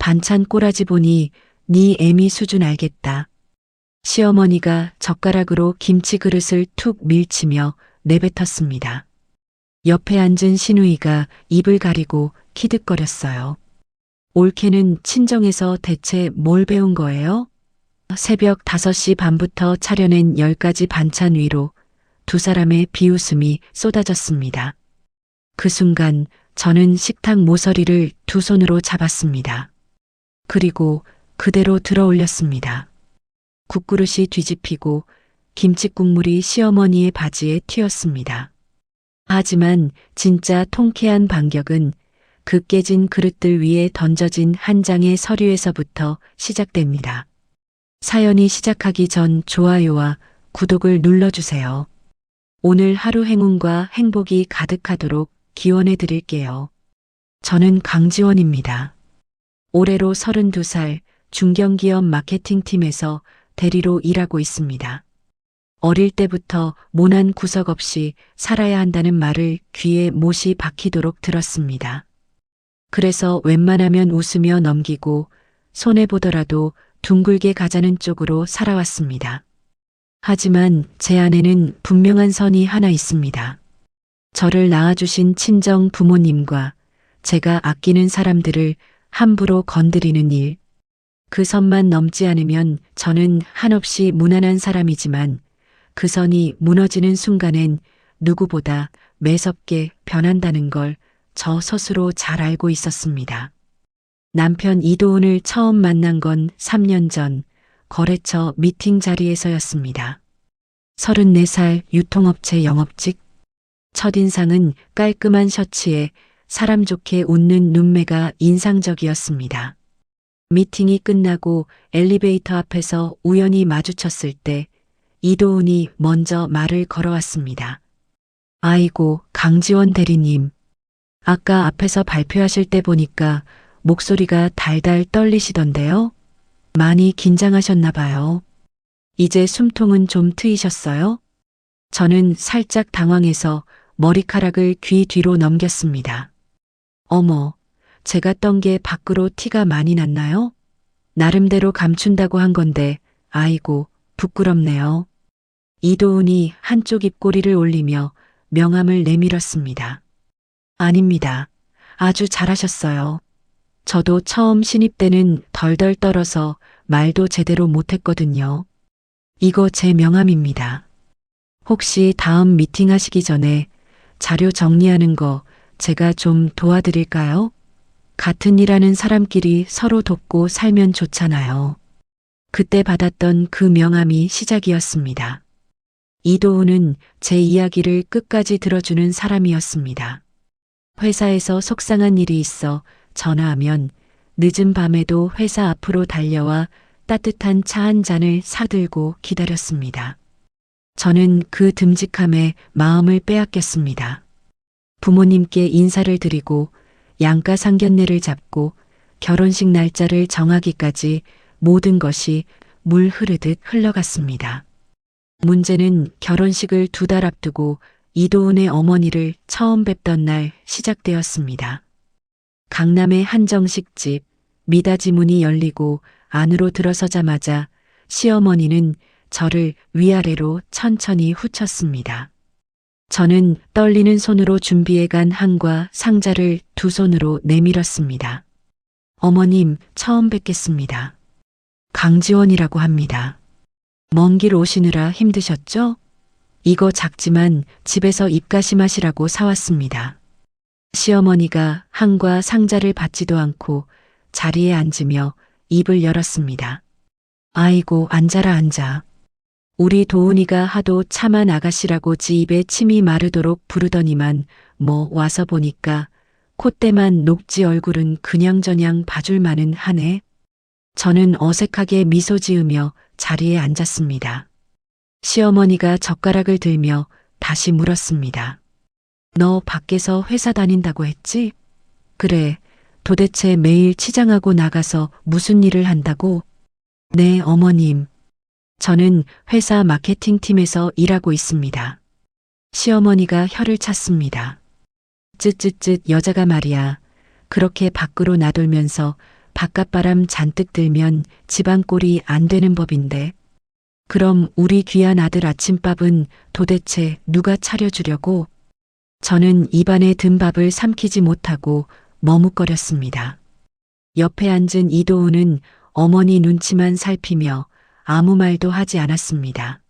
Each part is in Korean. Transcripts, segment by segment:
반찬 꼬라지 보니 네 애미 수준 알겠다. 시어머니가 젓가락으로 김치 그릇을 툭 밀치며 내뱉었습니다. 옆에 앉은 시누이가 입을 가리고 키득거렸어요. 올케는 친정에서 대체 뭘 배운 거예요? 새벽 5시 반부터 차려낸 10가지 반찬 위로 두 사람의 비웃음이 쏟아졌습니다. 그 순간 저는 식탁 모서리를 두 손으로 잡았습니다. 그리고 그대로 들어 올렸습니다. 국그릇이 뒤집히고 김치 국물이 시어머니의 바지에 튀었습니다. 하지만 진짜 통쾌한 반격은 그 깨진 그릇들 위에 던져진 한 장의 서류에서부터 시작됩니다. 사연이 시작하기 전 좋아요와 구독을 눌러주세요. 오늘 하루 행운과 행복이 가득하도록 기원해 드릴게요. 저는 강지원입니다. 올해로 32살 중견기업 마케팅팀에서 대리로 일하고 있습니다. 어릴 때부터 모난 구석 없이 살아야 한다는 말을 귀에 못이 박히도록 들었습니다. 그래서 웬만하면 웃으며 넘기고 손해보더라도 둥글게 가자는 쪽으로 살아왔습니다. 하지만 제 안에는 분명한 선이 하나 있습니다. 저를 낳아주신 친정 부모님과 제가 아끼는 사람들을 함부로 건드리는 일. 그 선만 넘지 않으면 저는 한없이 무난한 사람이지만 그 선이 무너지는 순간엔 누구보다 매섭게 변한다는 걸 저 스스로 잘 알고 있었습니다. 남편 이도훈을 처음 만난 건 3년 전 거래처 미팅 자리에서였습니다. 34살 유통업체 영업직. 첫인상은 깔끔한 셔츠에 사람 좋게 웃는 눈매가 인상적이었습니다. 미팅이 끝나고 엘리베이터 앞에서 우연히 마주쳤을 때 이도훈이 먼저 말을 걸어왔습니다. 아이고, 강지원 대리님. 아까 앞에서 발표하실 때 보니까 목소리가 달달 떨리시던데요? 많이 긴장하셨나 봐요. 이제 숨통은 좀 트이셨어요? 저는 살짝 당황해서 머리카락을 귀 뒤로 넘겼습니다. 어머, 제가 떤 게 밖으로 티가 많이 났나요? 나름대로 감춘다고 한 건데, 아이고, 부끄럽네요. 이도훈이 한쪽 입꼬리를 올리며 명함을 내밀었습니다. 아닙니다. 아주 잘하셨어요. 저도 처음 신입 때는 덜덜 떨어서 말도 제대로 못했거든요. 이거 제 명함입니다. 혹시 다음 미팅 하시기 전에 자료 정리하는 거 제가 좀 도와드릴까요? 같은 일 하는 사람끼리 서로 돕고 살면 좋잖아요. 그때 받았던 그 명함이 시작이었습니다. 이도훈은 제 이야기를 끝까지 들어주는 사람이었습니다. 회사에서 속상한 일이 있어 전화하면 늦은 밤에도 회사 앞으로 달려와 따뜻한 차 한 잔을 사들고 기다렸습니다. 저는 그 듬직함에 마음을 빼앗겼습니다. 부모님께 인사를 드리고 양가 상견례를 잡고 결혼식 날짜를 정하기까지 모든 것이 물 흐르듯 흘러갔습니다. 문제는 결혼식을 2달 앞두고 이도훈의 어머니를 처음 뵙던 날 시작되었습니다. 강남의 한정식집, 미닫이 문이 열리고 안으로 들어서자마자 시어머니는 저를 위아래로 천천히 후쳤습니다. 저는 떨리는 손으로 준비해간 한과 상자를 두 손으로 내밀었습니다. 어머님, 처음 뵙겠습니다. 강지원이라고 합니다. 먼 길 오시느라 힘드셨죠? 이거 작지만 집에서 입가심하시라고 사왔습니다. 시어머니가 한과 상자를 받지도 않고 자리에 앉으며 입을 열었습니다. 아이고, 앉아라 앉아. 우리 도훈이가 하도 참한 아가씨라고 지 입에 침이 마르도록 부르더니만 뭐 와서 보니까 콧대만 녹지 얼굴은 그냥저냥 봐줄만은 하네. 저는 어색하게 미소 지으며 자리에 앉았습니다. 시어머니가 젓가락을 들며 다시 물었습니다. 너 밖에서 회사 다닌다고 했지? 그래, 도대체 매일 치장하고 나가서 무슨 일을 한다고? 네, 어머님. 저는 회사 마케팅팀에서 일하고 있습니다. 시어머니가 혀를 찼습니다. 쯧쯧쯧 여자가 말이야. 그렇게 밖으로 나돌면서 바깥바람 잔뜩 들면 집안 꼴이 안 되는 법인데. 그럼 우리 귀한 아들 아침밥은 도대체 누가 차려주려고? 저는 입안에 든 밥을 삼키지 못하고 머뭇거렸습니다. 옆에 앉은 이도우는 어머니 눈치만 살피며 아무 말도 하지 않았습니다.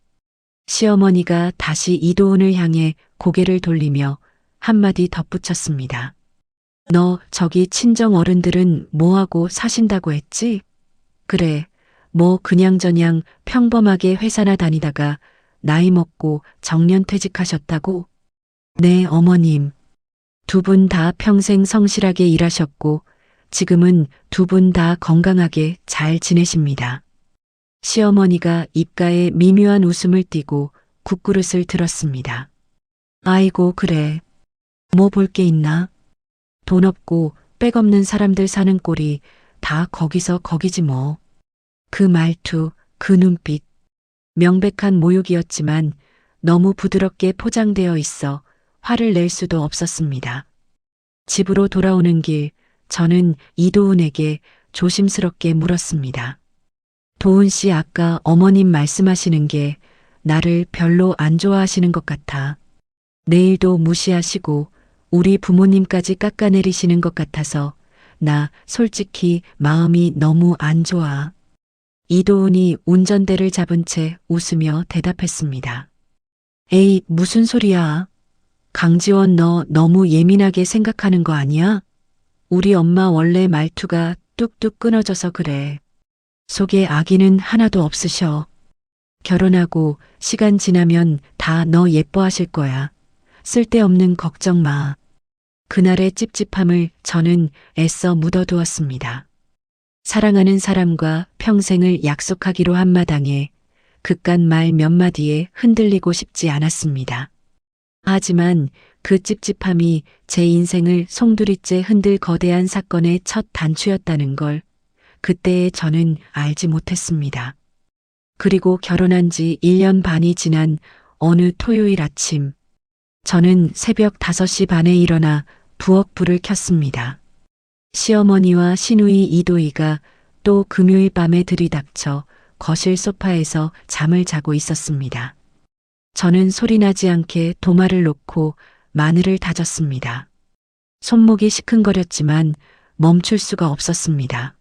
시어머니가 다시 이도훈을 향해 고개를 돌리며 한마디 덧붙였습니다. 너 저기 친정 어른들은 뭐하고 사신다고 했지? 그래, 뭐 그냥저냥 평범하게 회사나 다니다가 나이 먹고 정년퇴직하셨다고? 네, 어머님. 두 분 다 평생 성실하게 일하셨고 지금은 두 분 다 건강하게 잘 지내십니다. 시어머니가 입가에 미묘한 웃음을 띠고 국그릇을 들었습니다. 아이고, 그래. 뭐 볼 게 있나? 돈 없고 빽 없는 사람들 사는 꼴이 다 거기서 거기지 뭐. 그 말투, 그 눈빛. 명백한 모욕이었지만 너무 부드럽게 포장되어 있어 화를 낼 수도 없었습니다. 집으로 돌아오는 길, 저는 이도훈에게 조심스럽게 물었습니다. 도훈 씨, 아까 어머님 말씀하시는 게 나를 별로 안 좋아하시는 것 같아. 내일도 무시하시고 우리 부모님까지 깎아내리시는 것 같아서 나 솔직히 마음이 너무 안 좋아. 이도훈이 운전대를 잡은 채 웃으며 대답했습니다. 에이, 무슨 소리야. 강지원, 너 너무 예민하게 생각하는 거 아니야? 우리 엄마 원래 말투가 뚝뚝 끊어져서 그래. 속에 아기는 하나도 없으셔. 결혼하고 시간 지나면 다 너 예뻐하실 거야. 쓸데없는 걱정 마. 그날의 찝찝함을 저는 애써 묻어두었습니다. 사랑하는 사람과 평생을 약속하기로 한 마당에 그깟 말 몇 마디에 흔들리고 싶지 않았습니다. 하지만 그 찝찝함이 제 인생을 송두리째 흔들 거대한 사건의 첫 단추였다는 걸 그때의 저는 알지 못했습니다. 그리고 결혼한 지 1년 반이 지난 어느 토요일 아침, 저는 새벽 5시 반에 일어나 부엌 불을 켰습니다. 시어머니와 시누이 이도희가 또 금요일 밤에 들이닥쳐 거실 소파에서 잠을 자고 있었습니다. 저는 소리나지 않게 도마를 놓고 마늘을 다졌습니다. 손목이 시큰거렸지만 멈출 수가 없었습니다.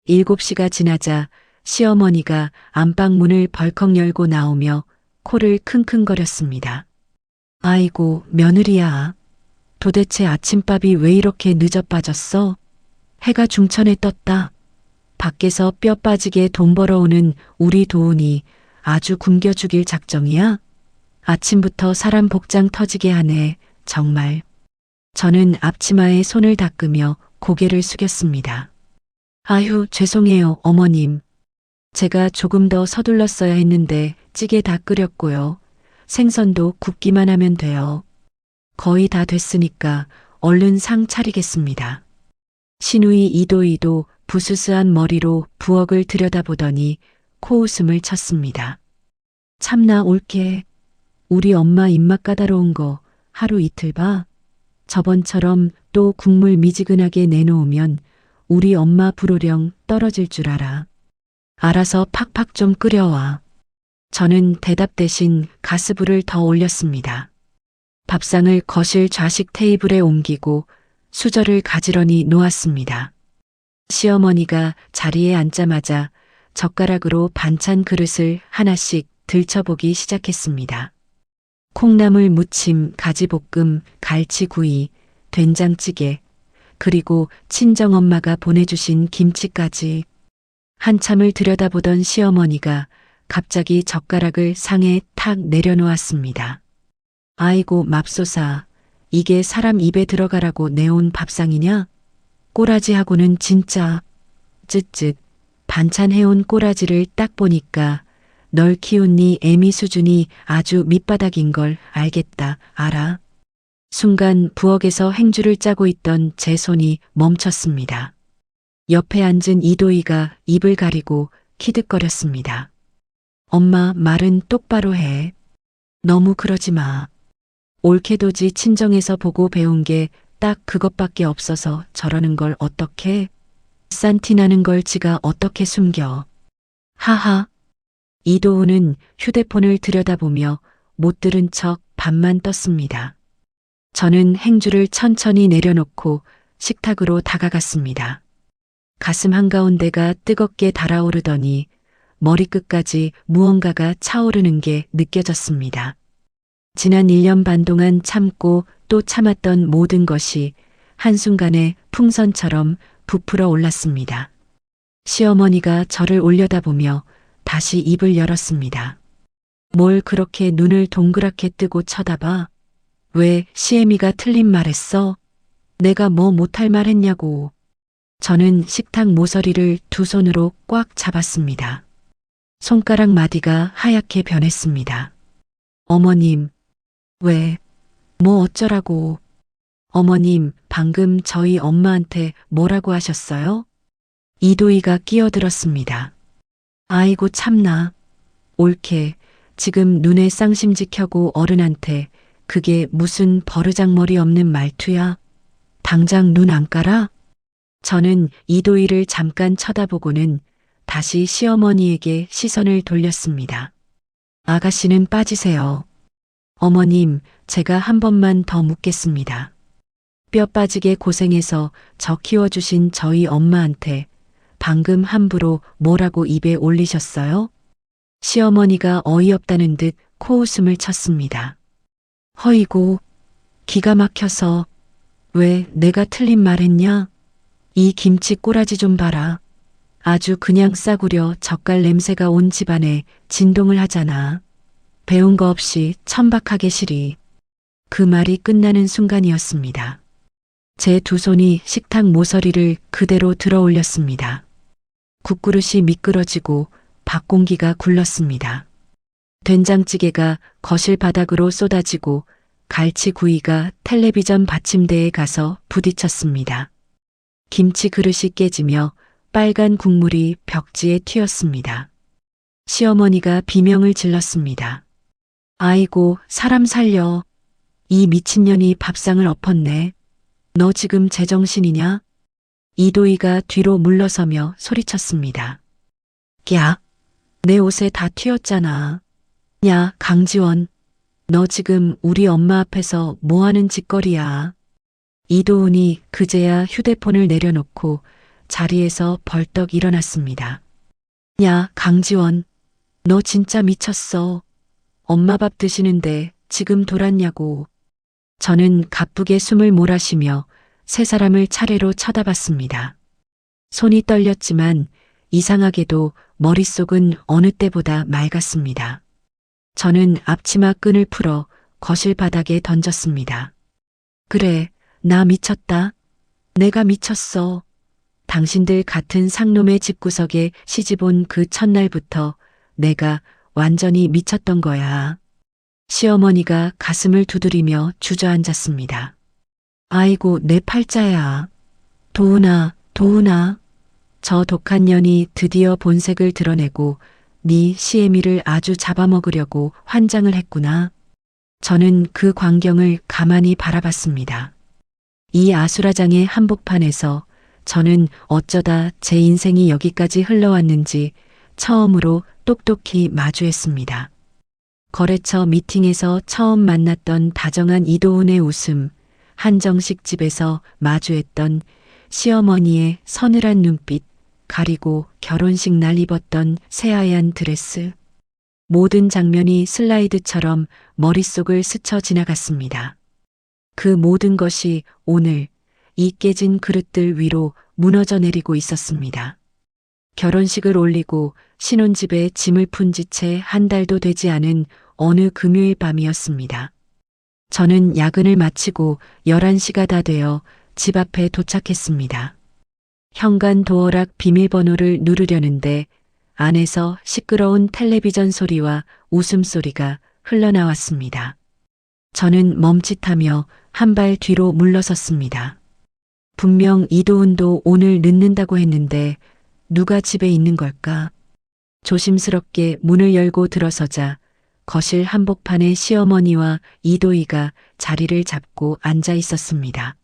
7시가 지나자 시어머니가 안방 문을 벌컥 열고 나오며 코를 킁킁거렸습니다. 아이고, 며느리야. 도대체 아침밥이 왜 이렇게 늦어 빠졌어? 해가 중천에 떴다. 밖에서 뼈 빠지게 돈 벌어오는 우리 도훈이 아주 굶겨 죽일 작정이야? 아침부터 사람 복장 터지게 하네, 정말. 저는 앞치마에 손을 닦으며 고개를 숙였습니다. 아휴, 죄송해요, 어머님. 제가 조금 더 서둘렀어야 했는데 찌개 다 끓였고요. 생선도 굽기만 하면 돼요. 거의 다 됐으니까 얼른 상 차리겠습니다. 시누이 이도희도 부스스한 머리로 부엌을 들여다보더니 코웃음을 쳤습니다. 참나 옳게. 우리 엄마 입맛 까다로운 거 하루 이틀 봐. 저번처럼 또 국물 미지근하게 내놓으면 우리 엄마 불호령 떨어질 줄 알아. 알아서 팍팍 좀 끓여와. 저는 대답 대신 가스불을 더 올렸습니다. 밥상을 거실 좌식 테이블에 옮기고 수저를 가지런히 놓았습니다. 시어머니가 자리에 앉자마자 젓가락으로 반찬 그릇을 하나씩 들춰보기 시작했습니다. 콩나물 무침, 가지볶음, 갈치구이, 된장찌개, 그리고 친정엄마가 보내주신 김치까지. 한참을 들여다보던 시어머니가 갑자기 젓가락을 상에 탁 내려놓았습니다. 아이고 맙소사, 이게 사람 입에 들어가라고 내온 밥상이냐? 꼬라지하고는 진짜. 쯧쯧, 반찬 해온 꼬라지를 딱 보니까 널 키운 네 애미 수준이 아주 밑바닥인 걸 알겠다, 알아? 순간 부엌에서 행주를 짜고 있던 제 손이 멈췄습니다. 옆에 앉은 이도희가 입을 가리고 키득거렸습니다. 엄마, 말은 똑바로 해. 너무 그러지 마. 올케도지 친정에서 보고 배운 게 딱 그것밖에 없어서 저러는 걸 어떡해? 싼 티 나는 걸 지가 어떻게 숨겨. 하하. 이도우는 휴대폰을 들여다보며 못 들은 척 밥만 떴습니다. 저는 행주를 천천히 내려놓고 식탁으로 다가갔습니다. 가슴 한가운데가 뜨겁게 달아오르더니 머리끝까지 무언가가 차오르는 게 느껴졌습니다. 지난 1년 반 동안 참고 또 참았던 모든 것이 한순간에 풍선처럼 부풀어 올랐습니다. 시어머니가 저를 올려다보며 다시 입을 열었습니다. 뭘 그렇게 눈을 동그랗게 뜨고 쳐다봐? 왜 시애미가 틀린 말했어? 내가 뭐 못할 말 했냐고. 저는 식탁 모서리를 두 손으로 꽉 잡았습니다. 손가락 마디가 하얗게 변했습니다. 어머님, 왜, 뭐 어쩌라고. 어머님, 방금 저희 엄마한테 뭐라고 하셨어요? 이도희가 끼어들었습니다. 아이고 참나. 옳게 지금 눈에 쌍심지 켜고 어른한테 그게 무슨 버르장머리 없는 말투야? 당장 눈 안 깔아? 저는 이도희를 잠깐 쳐다보고는 다시 시어머니에게 시선을 돌렸습니다. 아가씨는 빠지세요. 어머님, 제가 한 번만 더 묻겠습니다. 뼈 빠지게 고생해서 저 키워주신 저희 엄마한테 방금 함부로 뭐라고 입에 올리셨어요? 시어머니가 어이없다는 듯 코웃음을 쳤습니다. 허이고, 기가 막혀서 왜 내가 틀린 말 했냐? 이 김치 꼬라지 좀 봐라. 아주 그냥 싸구려 젓갈 냄새가 온 집안에 진동을 하잖아. 배운 거 없이 천박하게 시리. 그 말이 끝나는 순간이었습니다. 제 두 손이 식탁 모서리를 그대로 들어 올렸습니다. 국그릇이 미끄러지고 밥공기가 굴렀습니다. 된장찌개가 거실 바닥으로 쏟아지고 갈치구이가 텔레비전 받침대에 가서 부딪혔습니다. 김치 그릇이 깨지며 빨간 국물이 벽지에 튀었습니다. 시어머니가 비명을 질렀습니다. 아이고, 사람 살려. 이 미친년이 밥상을 엎었네. 너 지금 제정신이냐? 이도희가 뒤로 물러서며 소리쳤습니다. 야, 내 옷에 다 튀었잖아. 야, 강지원. 너 지금 우리 엄마 앞에서 뭐하는 짓거리야. 이도훈이 그제야 휴대폰을 내려놓고 자리에서 벌떡 일어났습니다. 야, 강지원. 너 진짜 미쳤어. 엄마 밥 드시는데 지금 돌았냐고. 저는 가쁘게 숨을 몰아쉬며 세 사람을 차례로 쳐다봤습니다. 손이 떨렸지만 이상하게도 머릿속은 어느 때보다 맑았습니다. 저는 앞치마 끈을 풀어 거실 바닥에 던졌습니다. 그래, 나 미쳤다. 내가 미쳤어. 당신들 같은 상놈의 집구석에 시집온 그 첫날부터 내가 완전히 미쳤던 거야. 시어머니가 가슴을 두드리며 주저앉았습니다. 아이고, 내 팔자야. 도훈아, 도훈아. 저 독한 년이 드디어 본색을 드러내고 네 시애미를 아주 잡아먹으려고 환장을 했구나. 저는 그 광경을 가만히 바라봤습니다. 이 아수라장의 한복판에서 저는 어쩌다 제 인생이 여기까지 흘러왔는지 처음으로 똑똑히 마주했습니다. 거래처 미팅에서 처음 만났던 다정한 이도훈의 웃음, 한정식 집에서 마주했던 시어머니의 서늘한 눈빛, 가리고 결혼식 날 입었던 새하얀 드레스. 모든 장면이 슬라이드처럼 머릿속을 스쳐 지나갔습니다. 그 모든 것이 오늘 이 깨진 그릇들 위로 무너져 내리고 있었습니다. 결혼식을 올리고 신혼집에 짐을 푼 지 채 한 달도 되지 않은 어느 금요일 밤이었습니다. 저는 야근을 마치고 11시가 다 되어 집 앞에 도착했습니다. 현관 도어락 비밀번호를 누르려는데 안에서 시끄러운 텔레비전 소리와 웃음소리가 흘러나왔습니다. 저는 멈칫하며 한 발 뒤로 물러섰습니다. 분명 이도훈도 오늘 늦는다고 했는데 누가 집에 있는 걸까? 조심스럽게 문을 열고 들어서자 거실 한복판에 시어머니와 이도희가 자리를 잡고 앉아 있었습니다.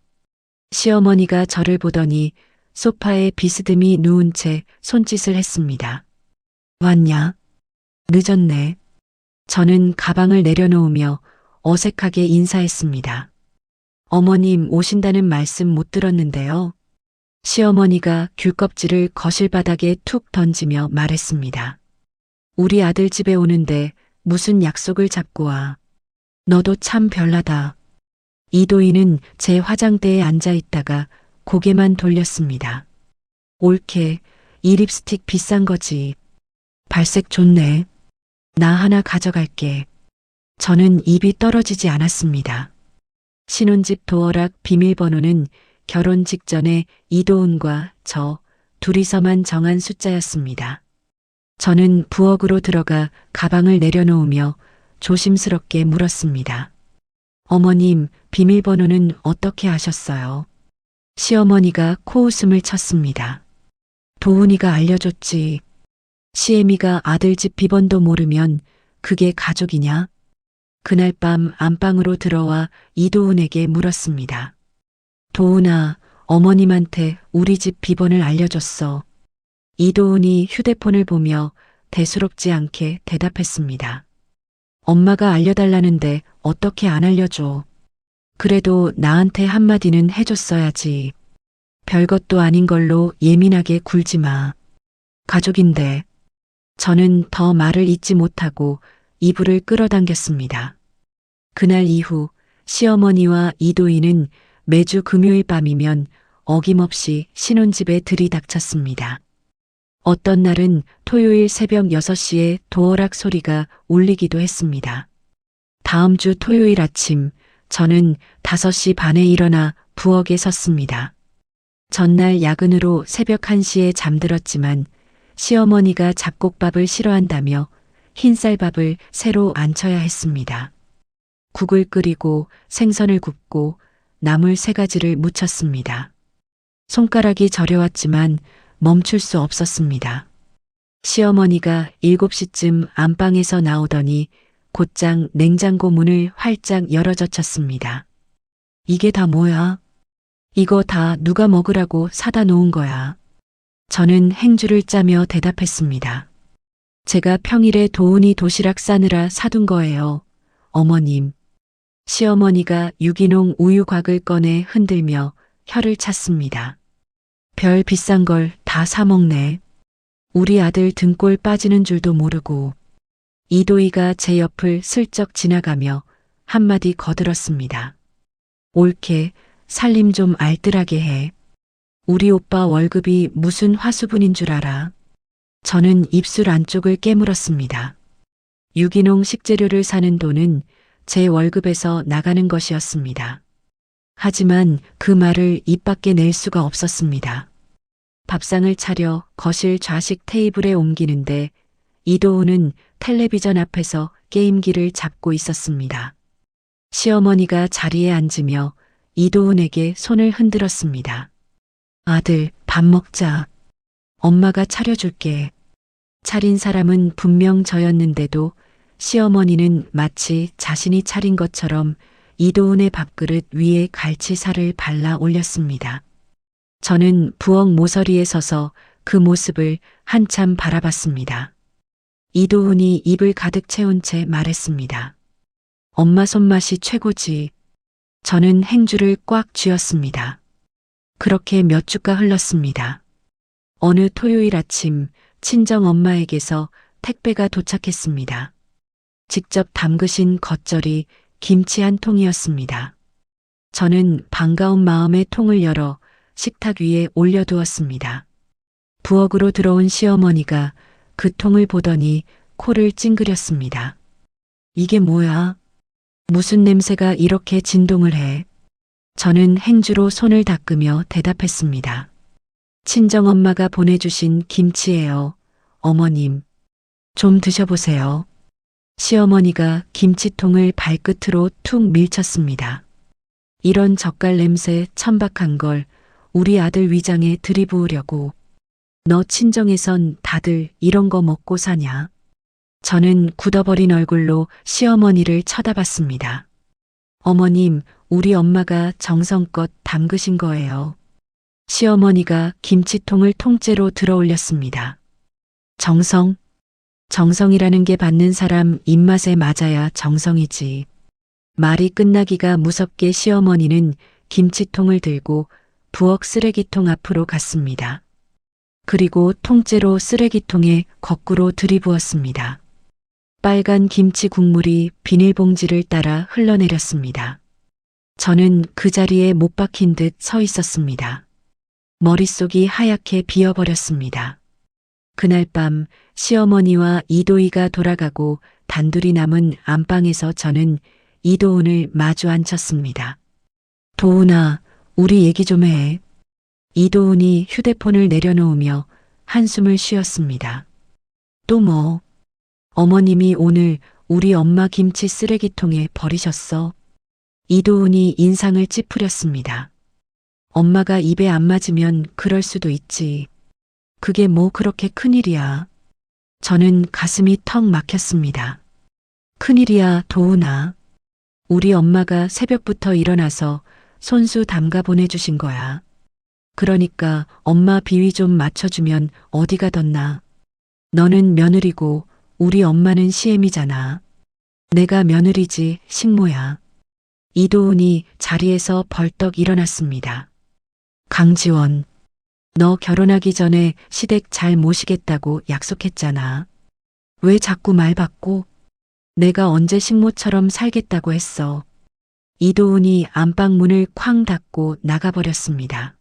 시어머니가 저를 보더니 소파에 비스듬히 누운 채 손짓을 했습니다. 왔냐? 늦었네. 저는 가방을 내려놓으며 어색하게 인사했습니다. 어머님 오신다는 말씀 못 들었는데요. 시어머니가 귤껍질을 거실 바닥에 툭 던지며 말했습니다. 우리 아들 집에 오는데 무슨 약속을 잡고 와. 너도 참 별나다. 이도희는 제 화장대에 앉아 있다가 고개만 돌렸습니다. 옳게, 이 립스틱 비싼 거지. 발색 좋네. 나 하나 가져갈게. 저는 입이 떨어지지 않았습니다. 신혼집 도어락 비밀번호는 결혼 직전에 이도훈과 저 둘이서만 정한 숫자였습니다. 저는 부엌으로 들어가 가방을 내려놓으며 조심스럽게 물었습니다. 어머님, 비밀번호는 어떻게 아셨어요? 시어머니가 코웃음을 쳤습니다. 도훈이가 알려줬지. 시애미가 아들 집 비번도 모르면 그게 가족이냐? 그날 밤 안방으로 들어와 이도훈에게 물었습니다. 도훈아, 어머님한테 우리 집 비번을 알려줬어. 이도훈이 휴대폰을 보며 대수롭지 않게 대답했습니다. 엄마가 알려달라는데 어떻게 안 알려줘. 그래도 나한테 한마디는 해줬어야지. 별것도 아닌 걸로 예민하게 굴지 마. 가족인데. 저는 더 말을 잇지 못하고 이불을 끌어당겼습니다. 그날 이후 시어머니와 이도희는 매주 금요일 밤이면 어김없이 신혼집에 들이닥쳤습니다. 어떤 날은 토요일 새벽 6시에 도어락 소리가 울리기도 했습니다. 다음 주 토요일 아침 저는 5시 반에 일어나 부엌에 섰습니다. 전날 야근으로 새벽 1시에 잠들었지만 시어머니가 잡곡밥을 싫어한다며 흰쌀밥을 새로 안쳐야 했습니다. 국을 끓이고 생선을 굽고 나물 3가지를 무쳤습니다. 손가락이 저려왔지만 멈출 수 없었습니다. 시어머니가 7시쯤 안방에서 나오더니 곧장 냉장고 문을 활짝 열어젖혔습니다. 이게 다 뭐야? 이거 다 누가 먹으라고 사다 놓은 거야. 저는 행주를 짜며 대답했습니다. 제가 평일에 도훈이 도시락 싸느라 사둔 거예요. 어머님. 시어머니가 유기농 우유곽을 꺼내 흔들며 혀를 찼습니다. 별 비싼 걸 다 사먹네. 우리 아들 등골 빠지는 줄도 모르고. 이도희가 제 옆을 슬쩍 지나가며 한마디 거들었습니다. 옳게 살림 좀 알뜰하게 해. 우리 오빠 월급이 무슨 화수분인 줄 알아. 저는 입술 안쪽을 깨물었습니다. 유기농 식재료를 사는 돈은 제 월급에서 나가는 것이었습니다. 하지만 그 말을 입 밖에 낼 수가 없었습니다. 밥상을 차려 거실 좌식 테이블에 옮기는데 이도훈은 텔레비전 앞에서 게임기를 잡고 있었습니다. 시어머니가 자리에 앉으며 이도훈에게 손을 흔들었습니다. 아들, 밥 먹자. 엄마가 차려줄게. 차린 사람은 분명 저였는데도 시어머니는 마치 자신이 차린 것처럼 이도훈의 밥그릇 위에 갈치살을 발라 올렸습니다. 저는 부엌 모서리에 서서 그 모습을 한참 바라봤습니다. 이도훈이 입을 가득 채운 채 말했습니다. 엄마 손맛이 최고지. 저는 행주를 꽉 쥐었습니다. 그렇게 몇 주가 흘렀습니다. 어느 토요일 아침 친정 엄마에게서 택배가 도착했습니다. 직접 담그신 겉절이 김치 한 통이었습니다. 저는 반가운 마음에 통을 열어 식탁 위에 올려두었습니다. 부엌으로 들어온 시어머니가 그 통을 보더니 코를 찡그렸습니다. 이게 뭐야? 무슨 냄새가 이렇게 진동을 해? 저는 행주로 손을 닦으며 대답했습니다. 친정엄마가 보내주신 김치예요. 어머님. 좀 드셔보세요. 시어머니가 김치통을 발끝으로 툭 밀쳤습니다. 이런 젓갈 냄새 천박한 걸 우리 아들 위장에 들이부으려고. 너 친정에선 다들 이런 거 먹고 사냐? 저는 굳어버린 얼굴로 시어머니를 쳐다봤습니다. 어머님, 우리 엄마가 정성껏 담그신 거예요. 시어머니가 김치통을 통째로 들어 올렸습니다. 정성? 정성이라는 게 받는 사람 입맛에 맞아야 정성이지. 말이 끝나기가 무섭게 시어머니는 김치통을 들고 부엌 쓰레기통 앞으로 갔습니다. 그리고 통째로 쓰레기통에 거꾸로 들이부었습니다. 빨간 김치 국물이 비닐봉지를 따라 흘러내렸습니다. 저는 그 자리에 못 박힌 듯 서 있었습니다. 머릿속이 하얗게 비어버렸습니다. 그날 밤 시어머니와 이도희가 돌아가고 단둘이 남은 안방에서 저는 이도훈을 마주 앉혔습니다. 도훈아, 우리 얘기 좀 해. 이도훈이 휴대폰을 내려놓으며 한숨을 쉬었습니다. 또 뭐? 어머님이 오늘 우리 엄마 김치 쓰레기통에 버리셨어. 이도훈이 인상을 찌푸렸습니다. 엄마가 입에 안 맞으면 그럴 수도 있지. 그게 뭐 그렇게 큰일이야. 저는 가슴이 턱 막혔습니다. 큰일이야, 도훈아. 우리 엄마가 새벽부터 일어나서 손수 담가 보내주신 거야. 그러니까 엄마 비위 좀 맞춰주면 어디가 덧나. 너는 며느리고 우리 엄마는 시애미잖아. 내가 며느리지 식모야. 이도훈이 자리에서 벌떡 일어났습니다. 강지원, 너 결혼하기 전에 시댁 잘 모시겠다고 약속했잖아. 왜 자꾸 말 바꿔? 내가 언제 식모처럼 살겠다고 했어. 이도훈이 안방 문을 쾅 닫고 나가버렸습니다.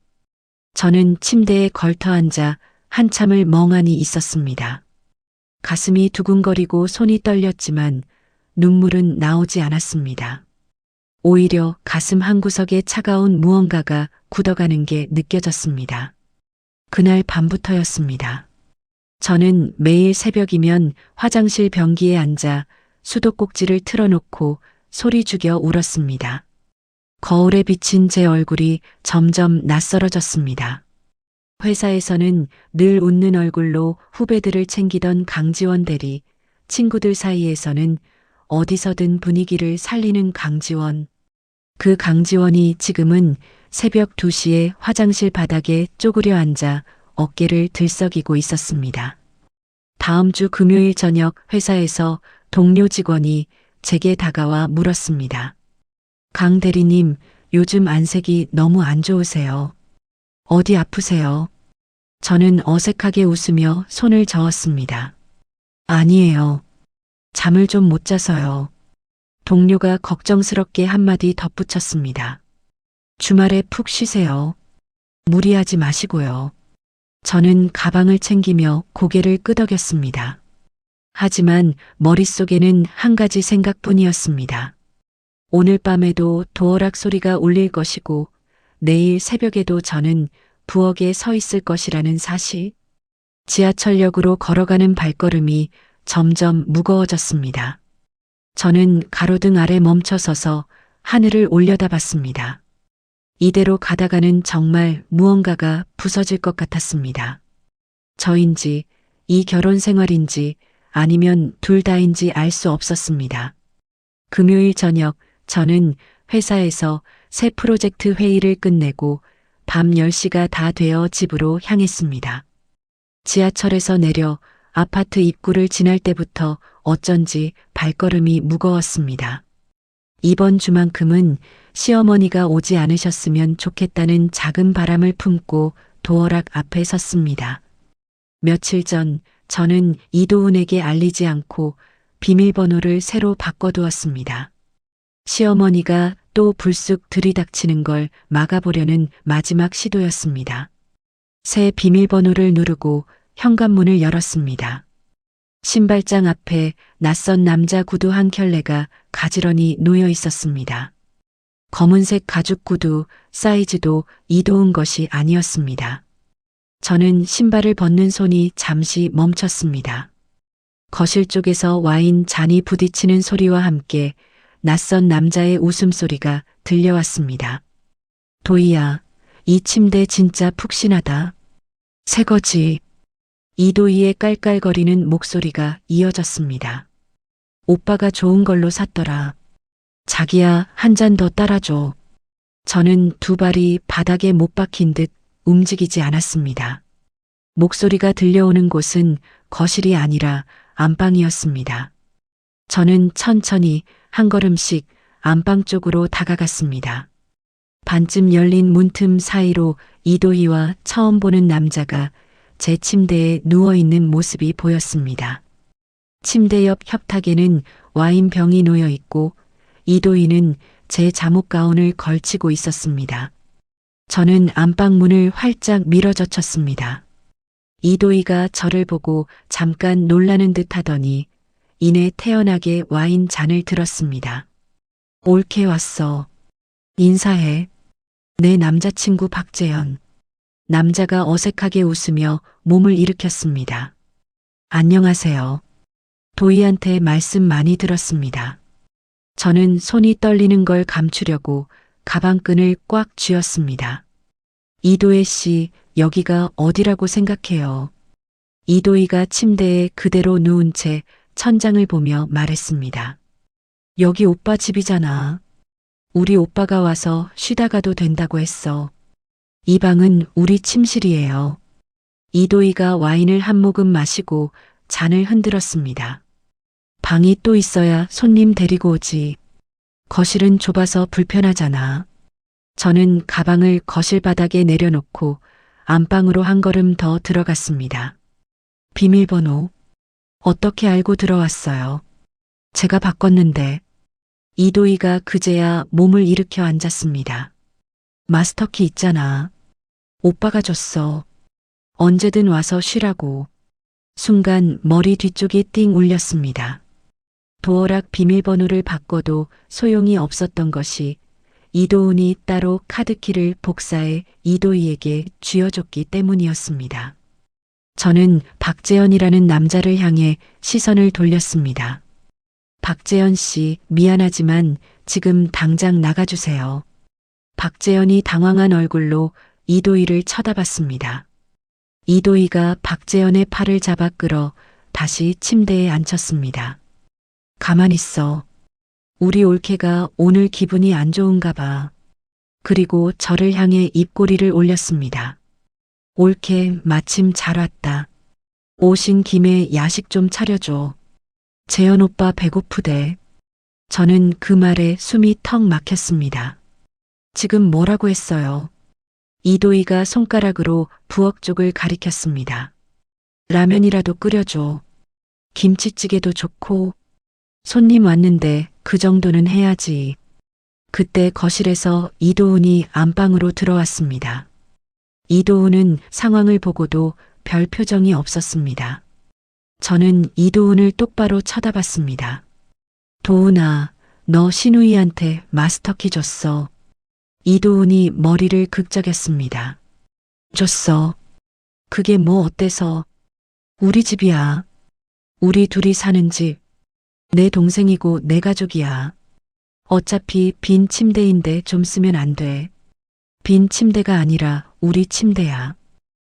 저는 침대에 걸터 앉아 한참을 멍하니 있었습니다. 가슴이 두근거리고 손이 떨렸지만 눈물은 나오지 않았습니다. 오히려 가슴 한구석에 차가운 무언가가 굳어가는 게 느껴졌습니다. 그날 밤부터였습니다. 저는 매일 새벽이면 화장실 변기에 앉아 수도꼭지를 틀어놓고 소리 죽여 울었습니다. 거울에 비친 제 얼굴이 점점 낯설어졌습니다. 회사에서는 늘 웃는 얼굴로 후배들을 챙기던 강지원 대리, 친구들 사이에서는 어디서든 분위기를 살리는 강지원. 그 강지원이 지금은 새벽 2시에 화장실 바닥에 쪼그려 앉아 어깨를 들썩이고 있었습니다. 다음 주 금요일 저녁 회사에서 동료 직원이 제게 다가와 물었습니다. 강 대리님, 요즘 안색이 너무 안 좋으세요. 어디 아프세요? 저는 어색하게 웃으며 손을 저었습니다. 아니에요. 잠을 좀 못 자서요. 동료가 걱정스럽게 한마디 덧붙였습니다. 주말에 푹 쉬세요. 무리하지 마시고요. 저는 가방을 챙기며 고개를 끄덕였습니다. 하지만 머릿속에는 한 가지 생각뿐이었습니다. 오늘 밤에도 도어락 소리가 울릴 것이고 내일 새벽에도 저는 부엌에 서 있을 것이라는 사실. 지하철역으로 걸어가는 발걸음이 점점 무거워졌습니다. 저는 가로등 아래 멈춰서서 하늘을 올려다봤습니다. 이대로 가다가는 정말 무언가가 부서질 것 같았습니다. 저인지, 이 결혼 생활인지, 아니면 둘 다인지 알 수 없었습니다. 금요일 저녁 저는 회사에서 새 프로젝트 회의를 끝내고 밤 10시가 다 되어 집으로 향했습니다. 지하철에서 내려 아파트 입구를 지날 때부터 어쩐지 발걸음이 무거웠습니다. 이번 주만큼은 시어머니가 오지 않으셨으면 좋겠다는 작은 바람을 품고 도어락 앞에 섰습니다. 며칠 전 저는 이도훈에게 알리지 않고 비밀번호를 새로 바꿔두었습니다. 시어머니가 또 불쑥 들이닥치는 걸 막아보려는 마지막 시도였습니다. 새 비밀번호를 누르고 현관문을 열었습니다. 신발장 앞에 낯선 남자 구두 한 켤레가 가지런히 놓여 있었습니다. 검은색 가죽 구두, 사이즈도 이도훈 것이 아니었습니다. 저는 신발을 벗는 손이 잠시 멈췄습니다. 거실 쪽에서 와인 잔이 부딪히는 소리와 함께 낯선 남자의 웃음소리가 들려왔습니다. 도희야, 이 침대 진짜 푹신하다. 새거지. 이도희의 깔깔거리는 목소리가 이어졌습니다. 오빠가 좋은 걸로 샀더라. 자기야, 한 잔 더 따라줘. 저는 두 발이 바닥에 못 박힌 듯 움직이지 않았습니다. 목소리가 들려오는 곳은 거실이 아니라 안방이었습니다. 저는 천천히 한 걸음씩 안방 쪽으로 다가갔습니다. 반쯤 열린 문틈 사이로 이도희와 처음 보는 남자가 제 침대에 누워있는 모습이 보였습니다. 침대 옆 협탁에는 와인병이 놓여 있고 이도희는 제 잠옷 가운을 걸치고 있었습니다. 저는 안방 문을 활짝 밀어젖혔습니다. 이도희가 저를 보고 잠깐 놀라는 듯 하더니 이내 태연하게 와인 잔을 들었습니다. 옳게 왔어. 인사해. 내 남자친구 박재현. 남자가 어색하게 웃으며 몸을 일으켰습니다. 안녕하세요. 도희한테 말씀 많이 들었습니다. 저는 손이 떨리는 걸 감추려고 가방끈을 꽉 쥐었습니다. 이도혜 씨, 여기가 어디라고 생각해요? 이도희가 침대에 그대로 누운 채 천장을 보며 말했습니다. 여기 오빠 집이잖아. 우리 오빠가 와서 쉬다 가도 된다고 했어. 이 방은 우리 침실이에요. 이도희가 와인을 한 모금 마시고 잔을 흔들었습니다. 방이 또 있어야 손님 데리고 오지. 거실은 좁아서 불편하잖아. 저는 가방을 거실 바닥에 내려놓고 안방으로 한 걸음 더 들어갔습니다. 비밀번호. 어떻게 알고 들어왔어요? 제가 바꿨는데. 이도희가 그제야 몸을 일으켜 앉았습니다. 마스터키 있잖아. 오빠가 줬어. 언제든 와서 쉬라고. 순간 머리 뒤쪽이 띵 울렸습니다. 도어락 비밀번호를 바꿔도 소용이 없었던 것이 이도훈이 따로 카드키를 복사해 이도희에게 쥐어줬기 때문이었습니다. 저는 박재현이라는 남자를 향해 시선을 돌렸습니다. 박재현 씨, 미안하지만 지금 당장 나가주세요. 박재현이 당황한 얼굴로 이도희를 쳐다봤습니다. 이도희가 박재현의 팔을 잡아 끌어 다시 침대에 앉혔습니다. 가만 있어. 우리 올케가 오늘 기분이 안 좋은가 봐. 그리고 저를 향해 입꼬리를 올렸습니다. 올케, 마침 잘 왔다. 오신 김에 야식 좀 차려줘. 재현 오빠 배고프대. 저는 그 말에 숨이 턱 막혔습니다. 지금 뭐라고 했어요? 이도희가 손가락으로 부엌 쪽을 가리켰습니다. 라면이라도 끓여줘. 김치찌개도 좋고. 손님 왔는데 그 정도는 해야지. 그때 거실에서 이도훈이 안방으로 들어왔습니다. 이도훈은 상황을 보고도 별 표정이 없었습니다. 저는 이도훈을 똑바로 쳐다봤습니다. 도훈아, 너 신우이한테 마스터키 줬어. 이도훈이 머리를 극적였습니다. 줬어. 그게 뭐 어때서? 우리 집이야. 우리 둘이 사는 집. 내 동생이고 내 가족이야. 어차피 빈 침대인데 좀 쓰면 안 돼. 빈 침대가 아니라 우리 침대야.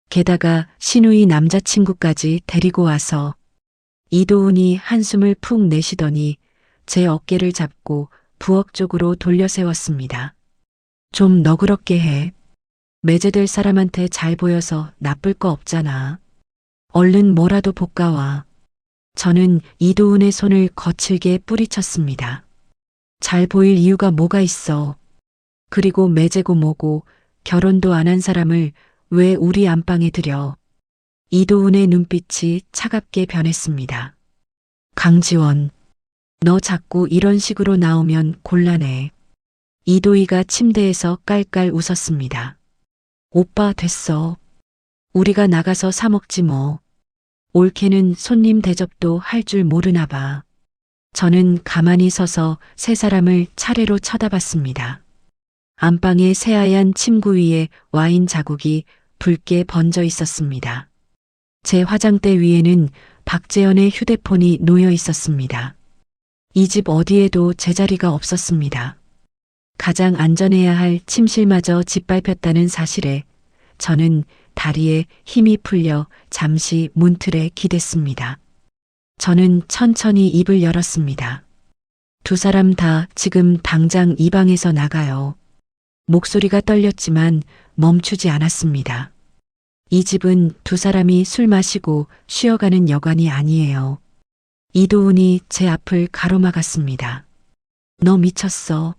게다가 신우이 남자친구까지 데리고 와서. 이도훈이 한숨을 푹 내쉬더니 제 어깨를 잡고 부엌 쪽으로 돌려 세웠습니다. 좀 너그럽게 해. 매제될 사람한테 잘 보여서 나쁠 거 없잖아. 얼른 뭐라도 볶아와. 저는 이도훈의 손을 거칠게 뿌리쳤습니다. 잘 보일 이유가 뭐가 있어. 그리고 매제고 뭐고 결혼도 안 한 사람을 왜 우리 안방에 들여. 이도훈의 눈빛이 차갑게 변했습니다. 강지원, 너 자꾸 이런 식으로 나오면 곤란해. 이도희가 침대에서 깔깔 웃었습니다. 오빠 됐어. 우리가 나가서 사 먹지 뭐. 올케는 손님 대접도 할 줄 모르나 봐. 저는 가만히 서서 세 사람을 차례로 쳐다봤습니다. 안방의 새하얀 침구 위에 와인 자국이 붉게 번져 있었습니다. 제 화장대 위에는 박재현의 휴대폰이 놓여 있었습니다. 이 집 어디에도 제자리가 없었습니다. 가장 안전해야 할 침실마저 짓밟혔다는 사실에 저는 다리에 힘이 풀려 잠시 문틀에 기댔습니다. 저는 천천히 입을 열었습니다. 두 사람 다 지금 당장 이 방에서 나가요. 목소리가 떨렸지만 멈추지 않았습니다. 이 집은 두 사람이 술 마시고 쉬어가는 여관이 아니에요. 이도훈이 제 앞을 가로막았습니다. 너 미쳤어.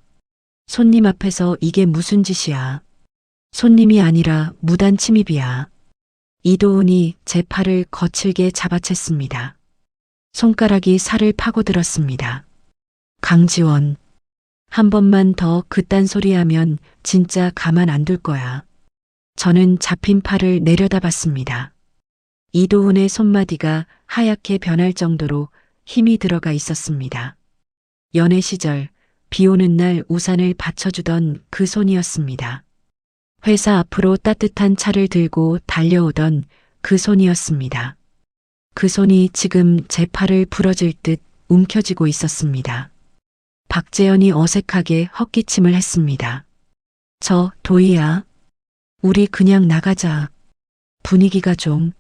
손님 앞에서 이게 무슨 짓이야. 손님이 아니라 무단 침입이야. 이도훈이 제 팔을 거칠게 잡아챘습니다. 손가락이 살을 파고들었습니다. 강지원, 한 번만 더 그딴 소리 하면 진짜 가만 안 둘 거야. 저는 잡힌 팔을 내려다봤습니다. 이도훈의 손마디가 하얗게 변할 정도로 힘이 들어가 있었습니다. 연애 시절 비 오는 날 우산을 받쳐주던 그 손이었습니다. 회사 앞으로 따뜻한 차를 들고 달려오던 그 손이었습니다. 그 손이 지금 제 팔을 부러질 듯 움켜쥐고 있었습니다. 박재현이 어색하게 헛기침을 했습니다. 저 도희야. 우리 그냥 나가자. 분위기가 좀.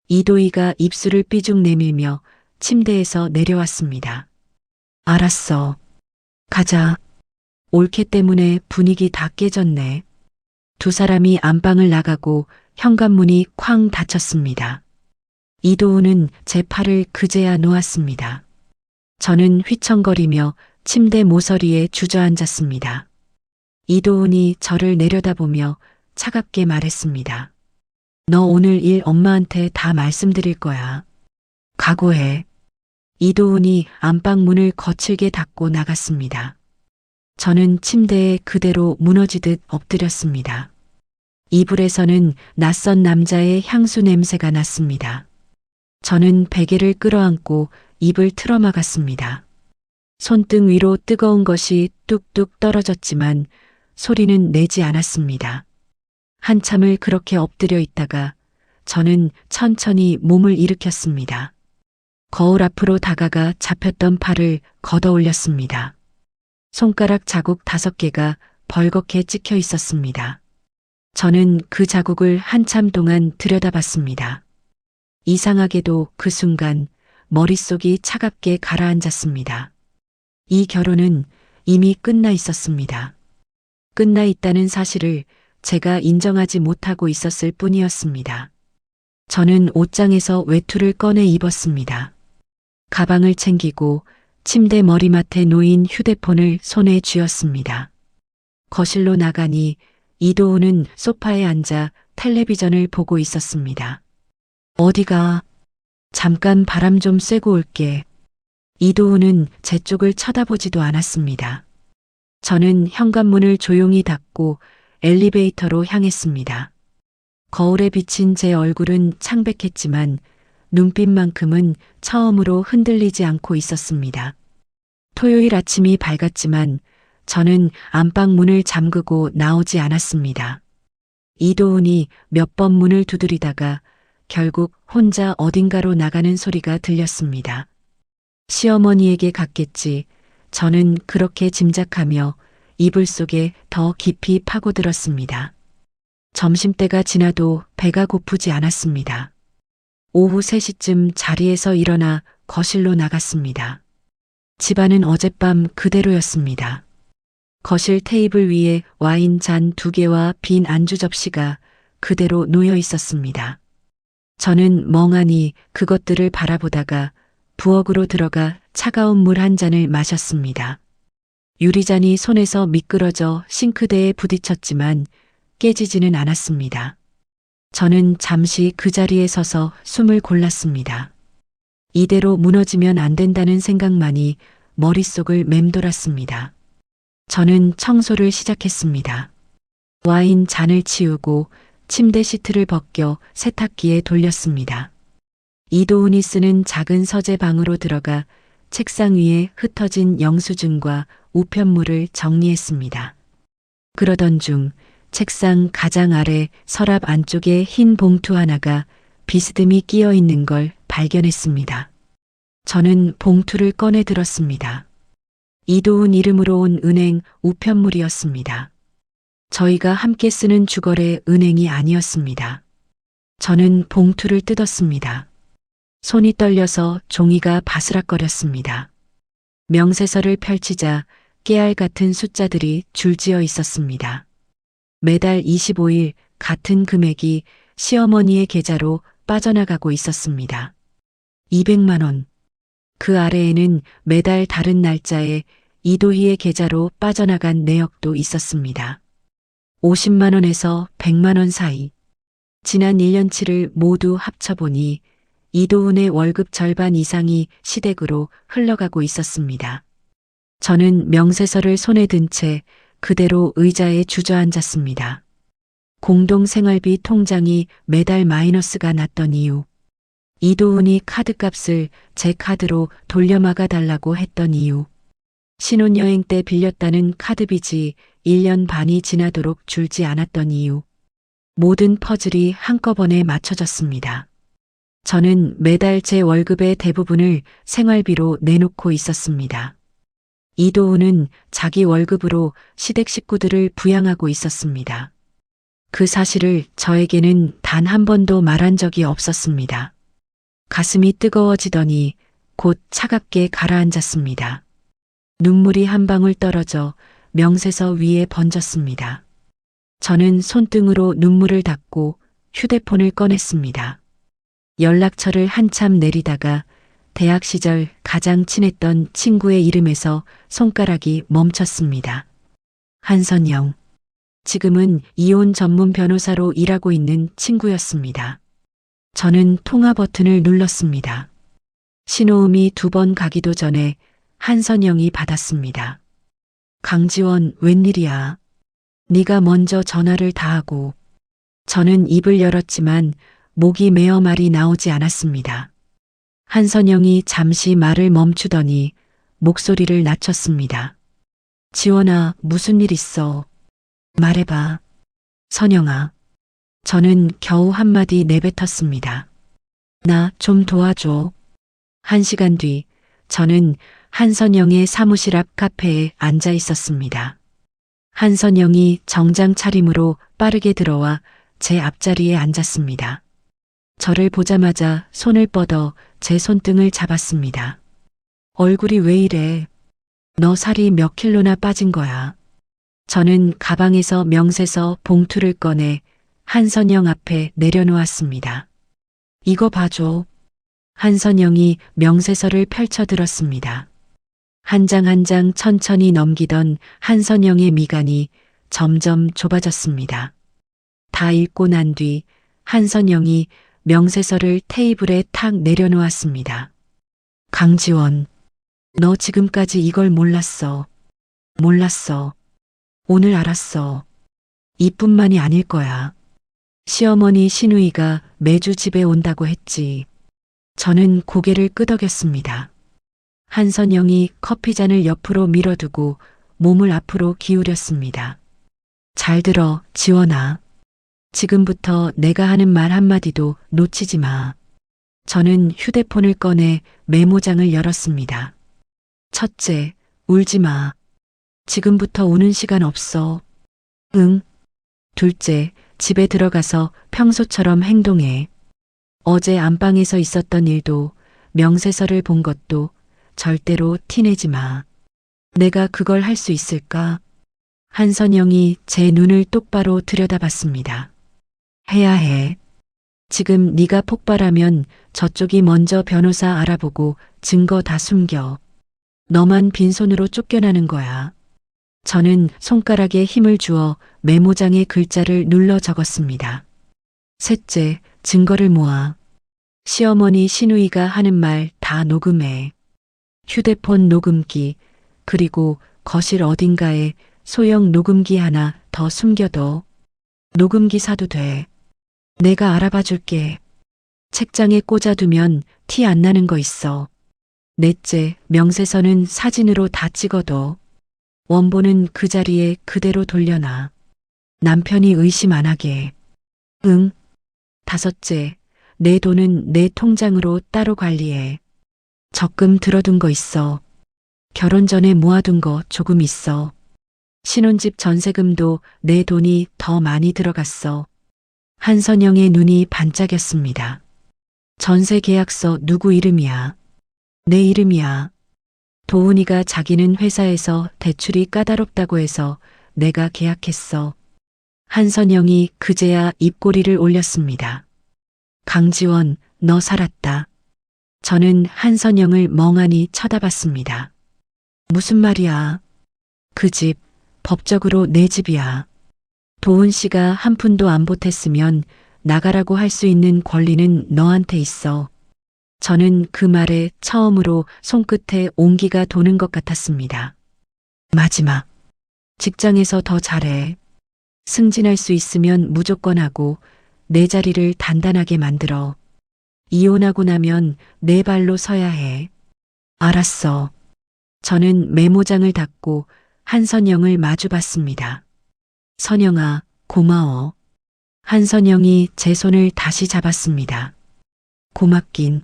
이도희가 입술을 삐죽 내밀며 침대에서 내려왔습니다. 알았어. 가자. 올케 때문에 분위기 다 깨졌네. 두 사람이 안방을 나가고 현관문이 쾅 닫혔습니다. 이도훈은 제 팔을 그제야 놓았습니다. 저는 휘청거리며 침대 모서리에 주저앉았습니다. 이도훈이 저를 내려다보며 차갑게 말했습니다. 너 오늘 일 엄마한테 다 말씀드릴 거야. 각오해. 이도훈이 안방 문을 거칠게 닫고 나갔습니다. 저는 침대에 그대로 무너지듯 엎드렸습니다. 이불에서는 낯선 남자의 향수 냄새가 났습니다. 저는 베개를 끌어안고 입을 틀어막았습니다. 손등 위로 뜨거운 것이 뚝뚝 떨어졌지만 소리는 내지 않았습니다. 한참을 그렇게 엎드려 있다가 저는 천천히 몸을 일으켰습니다. 거울 앞으로 다가가 잡혔던 팔을 걷어 올렸습니다. 손가락 자국 5개가 벌겋게 찍혀 있었습니다. 저는 그 자국을 한참 동안 들여다봤습니다. 이상하게도 그 순간 머릿속이 차갑게 가라앉았습니다. 이 결혼은 이미 끝나 있었습니다. 끝나 있다는 사실을 제가 인정하지 못하고 있었을 뿐이었습니다. 저는 옷장에서 외투를 꺼내 입었습니다. 가방을 챙기고 침대 머리맡에 놓인 휴대폰을 손에 쥐었습니다. 거실로 나가니 이도훈은 소파에 앉아 텔레비전을 보고 있었습니다. 어디가? 잠깐 바람 좀 쐬고 올게. 이도훈은 제 쪽을 쳐다보지도 않았습니다. 저는 현관문을 조용히 닫고 엘리베이터로 향했습니다. 거울에 비친 제 얼굴은 창백했지만 눈빛만큼은 처음으로 흔들리지 않고 있었습니다. 토요일 아침이 밝았지만 저는 안방 문을 잠그고 나오지 않았습니다. 이도훈이 몇 번 문을 두드리다가 결국 혼자 어딘가로 나가는 소리가 들렸습니다. 시어머니에게 갔겠지. 저는 그렇게 짐작하며 이불 속에 더 깊이 파고들었습니다. 점심때가 지나도 배가 고프지 않았습니다. 오후 3시쯤 자리에서 일어나 거실로 나갔습니다. 집안은 어젯밤 그대로였습니다. 거실 테이블 위에 와인 잔 2개와 빈 안주 접시가 그대로 놓여 있었습니다. 저는 멍하니 그것들을 바라보다가 부엌으로 들어가 차가운 물 한 잔을 마셨습니다. 유리잔이 손에서 미끄러져 싱크대에 부딪혔지만 깨지지는 않았습니다. 저는 잠시 그 자리에 서서 숨을 골랐습니다. 이대로 무너지면 안 된다는 생각만이 머릿속을 맴돌았습니다. 저는 청소를 시작했습니다. 와인 잔을 치우고 침대 시트를 벗겨 세탁기에 돌렸습니다. 이도훈이 쓰는 작은 서재방으로 들어가 책상 위에 흩어진 영수증과 우편물을 정리했습니다. 그러던 중 책상 가장 아래 서랍 안쪽에 흰 봉투 하나가 비스듬히 끼어 있는 걸 발견했습니다. 저는 봉투를 꺼내 들었습니다. 이도훈 이름으로 온 은행 우편물이었습니다. 저희가 함께 쓰는 주거래 은행이 아니었습니다. 저는 봉투를 뜯었습니다. 손이 떨려서 종이가 바스락거렸습니다. 명세서를 펼치자 깨알 같은 숫자들이 줄지어 있었습니다. 매달 25일 같은 금액이 시어머니의 계좌로 빠져나가고 있었습니다. 200만 원. 그 아래에는 매달 다른 날짜에 이도희의 계좌로 빠져나간 내역도 있었습니다. 50만 원에서 100만 원 사이. 지난 1년치를 모두 합쳐보니 이도훈의 월급 절반 이상이 시댁으로 흘러가고 있었습니다. 저는 명세서를 손에 든 채 그대로 의자에 주저앉았습니다. 공동생활비 통장이 매달 마이너스가 났던 이유. 이도훈이 카드값을 제 카드로 돌려막아 달라고 했던 이유. 신혼여행 때 빌렸다는 카드빚이 1년 반이 지나도록 줄지 않았던 이유. 모든 퍼즐이 한꺼번에 맞춰졌습니다. 저는 매달 제 월급의 대부분을 생활비로 내놓고 있었습니다. 이도훈은 자기 월급으로 시댁 식구들을 부양하고 있었습니다. 그 사실을 저에게는 단 한 번도 말한 적이 없었습니다. 가슴이 뜨거워지더니 곧 차갑게 가라앉았습니다. 눈물이 한 방울 떨어져 명세서 위에 번졌습니다. 저는 손등으로 눈물을 닦고 휴대폰을 꺼냈습니다. 연락처를 한참 내리다가 대학 시절 가장 친했던 친구의 이름에서 손가락이 멈췄습니다. 한선영. 지금은 이혼 전문 변호사로 일하고 있는 친구였습니다. 저는 통화 버튼을 눌렀습니다. 신호음이 2번 가기도 전에 한선영이 받았습니다. 강지원, 웬일이야? 네가 먼저 전화를 다 하고. 저는 입을 열었지만 목이 메어 말이 나오지 않았습니다. 한선영이 잠시 말을 멈추더니 목소리를 낮췄습니다. 지원아, 무슨 일 있어? 말해봐. 선영아. 저는 겨우 한마디 내뱉었습니다. 나 좀 도와줘. 1시간 뒤 저는 한선영의 사무실 앞 카페에 앉아 있었습니다. 한선영이 정장 차림으로 빠르게 들어와 제 앞자리에 앉았습니다. 저를 보자마자 손을 뻗어 제 손등을 잡았습니다. 얼굴이 왜 이래? 너 살이 몇 킬로나 빠진 거야? 저는 가방에서 명세서 봉투를 꺼내 한선영 앞에 내려놓았습니다. 이거 봐줘. 한선영이 명세서를 펼쳐들었습니다. 한 장 한 장 천천히 넘기던 한선영의 미간이 점점 좁아졌습니다. 다 읽고 난 뒤 한선영이 명세서를 테이블에 탁 내려놓았습니다. 강지원, 너 지금까지 이걸 몰랐어. 몰랐어. 오늘 알았어. 이뿐만이 아닐 거야. 시어머니 신우이가 매주 집에 온다고 했지. 저는 고개를 끄덕였습니다. 한선영이 커피잔을 옆으로 밀어두고 몸을 앞으로 기울였습니다. 잘 들어, 지원아. 지금부터 내가 하는 말 한마디도 놓치지 마. 저는 휴대폰을 꺼내 메모장을 열었습니다. 첫째, 울지 마. 지금부터 우는 시간 없어. 응. 둘째, 집에 들어가서 평소처럼 행동해. 어제 안방에서 있었던 일도 명세서를 본 것도 절대로 티내지 마. 내가 그걸 할 수 있을까? 한선영이 제 눈을 똑바로 들여다봤습니다. 해야 해. 지금 네가 폭발하면 저쪽이 먼저 변호사 알아보고 증거 다 숨겨. 너만 빈손으로 쫓겨나는 거야. 저는 손가락에 힘을 주어 메모장에 글자를 눌러 적었습니다. 셋째, 증거를 모아. 시어머니 신우이가 하는 말 다 녹음해. 휴대폰 녹음기, 그리고 거실 어딘가에 소형 녹음기 하나 더 숨겨둬. 녹음기 사도 돼. 내가 알아봐 줄게. 책장에 꽂아두면 티 안 나는 거 있어. 넷째, 명세서는 사진으로 다 찍어둬. 원본은 그 자리에 그대로 돌려놔. 남편이 의심 안 하게. 응. 다섯째, 내 돈은 내 통장으로 따로 관리해. 적금 들어둔 거 있어. 결혼 전에 모아둔 거 조금 있어. 신혼집 전세금도 내 돈이 더 많이 들어갔어. 한선영의 눈이 반짝였습니다. 전세 계약서 누구 이름이야? 내 이름이야. 도훈이가 자기는 회사에서 대출이 까다롭다고 해서 내가 계약했어. 한선영이 그제야 입꼬리를 올렸습니다. 강지원, 너 살았다. 저는 한선영을 멍하니 쳐다봤습니다. 무슨 말이야? 그 집, 법적으로 내 집이야. 도훈 씨가 한 푼도 안 보탰으면 나가라고 할 수 있는 권리는 너한테 있어. 저는 그 말에 처음으로 손끝에 온기가 도는 것 같았습니다. 마지막. 직장에서 더 잘해. 승진할 수 있으면 무조건 하고 내 자리를 단단하게 만들어. 이혼하고 나면 내 발로 서야 해. 알았어. 저는 메모장을 닫고 한선영을 마주봤습니다. 선영아, 고마워. 한선영이 제 손을 다시 잡았습니다. 고맙긴.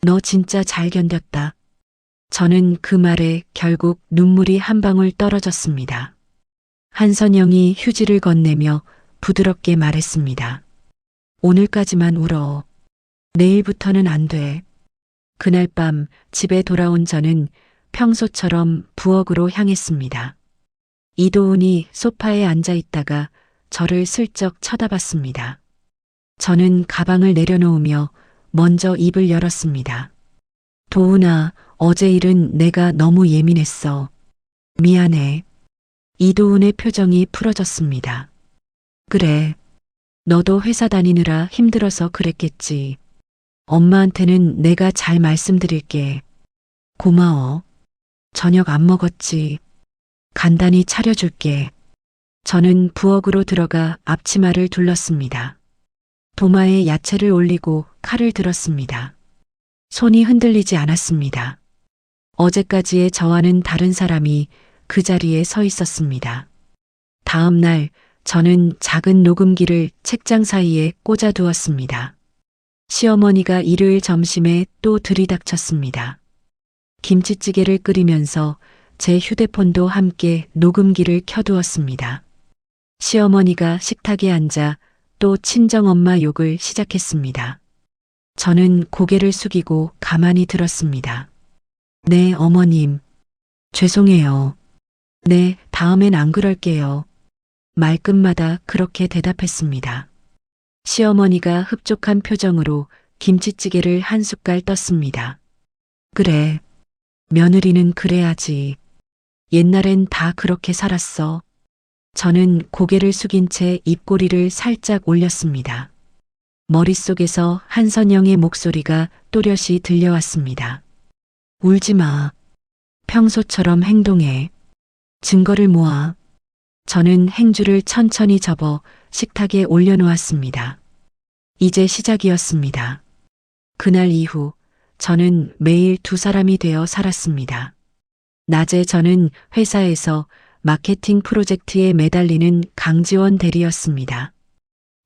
너 진짜 잘 견뎠다. 저는 그 말에 결국 눈물이 한 방울 떨어졌습니다. 한선영이 휴지를 건네며 부드럽게 말했습니다. 오늘까지만 울어. 내일부터는 안 돼. 그날 밤 집에 돌아온 저는 평소처럼 부엌으로 향했습니다. 이도훈이 소파에 앉아 있다가 저를 슬쩍 쳐다봤습니다. 저는 가방을 내려놓으며 먼저 입을 열었습니다. 도훈아, 어제 일은 내가 너무 예민했어. 미안해. 이도훈의 표정이 풀어졌습니다. 그래. 너도 회사 다니느라 힘들어서 그랬겠지. 엄마한테는 내가 잘 말씀드릴게. 고마워. 저녁 안 먹었지. 간단히 차려줄게. 저는 부엌으로 들어가 앞치마를 둘렀습니다. 도마에 야채를 올리고 칼을 들었습니다. 손이 흔들리지 않았습니다. 어제까지의 저와는 다른 사람이 그 자리에 서 있었습니다. 다음 날 저는 작은 녹음기를 책장 사이에 꽂아 두었습니다. 시어머니가 일요일 점심에 또 들이닥쳤습니다. 김치찌개를 끓이면서 제 휴대폰도 함께 녹음기를 켜두었습니다. 시어머니가 식탁에 앉아 또 친정엄마 욕을 시작했습니다. 저는 고개를 숙이고 가만히 들었습니다. 네, 어머님. 죄송해요. 네, 다음엔 안 그럴게요. 말끝마다 그렇게 대답했습니다. 시어머니가 흡족한 표정으로 김치찌개를 한 숟갈 떴습니다. 그래. 며느리는 그래야지. 옛날엔 다 그렇게 살았어. 저는 고개를 숙인 채 입꼬리를 살짝 올렸습니다. 머릿속에서 한선영의 목소리가 또렷이 들려왔습니다. 울지 마. 평소처럼 행동해. 증거를 모아. 저는 행주를 천천히 접어 식탁에 올려놓았습니다. 이제 시작이었습니다. 그날 이후 저는 매일 두 사람이 되어 살았습니다. 낮에 저는 회사에서 마케팅 프로젝트에 매달리는 강지원 대리였습니다.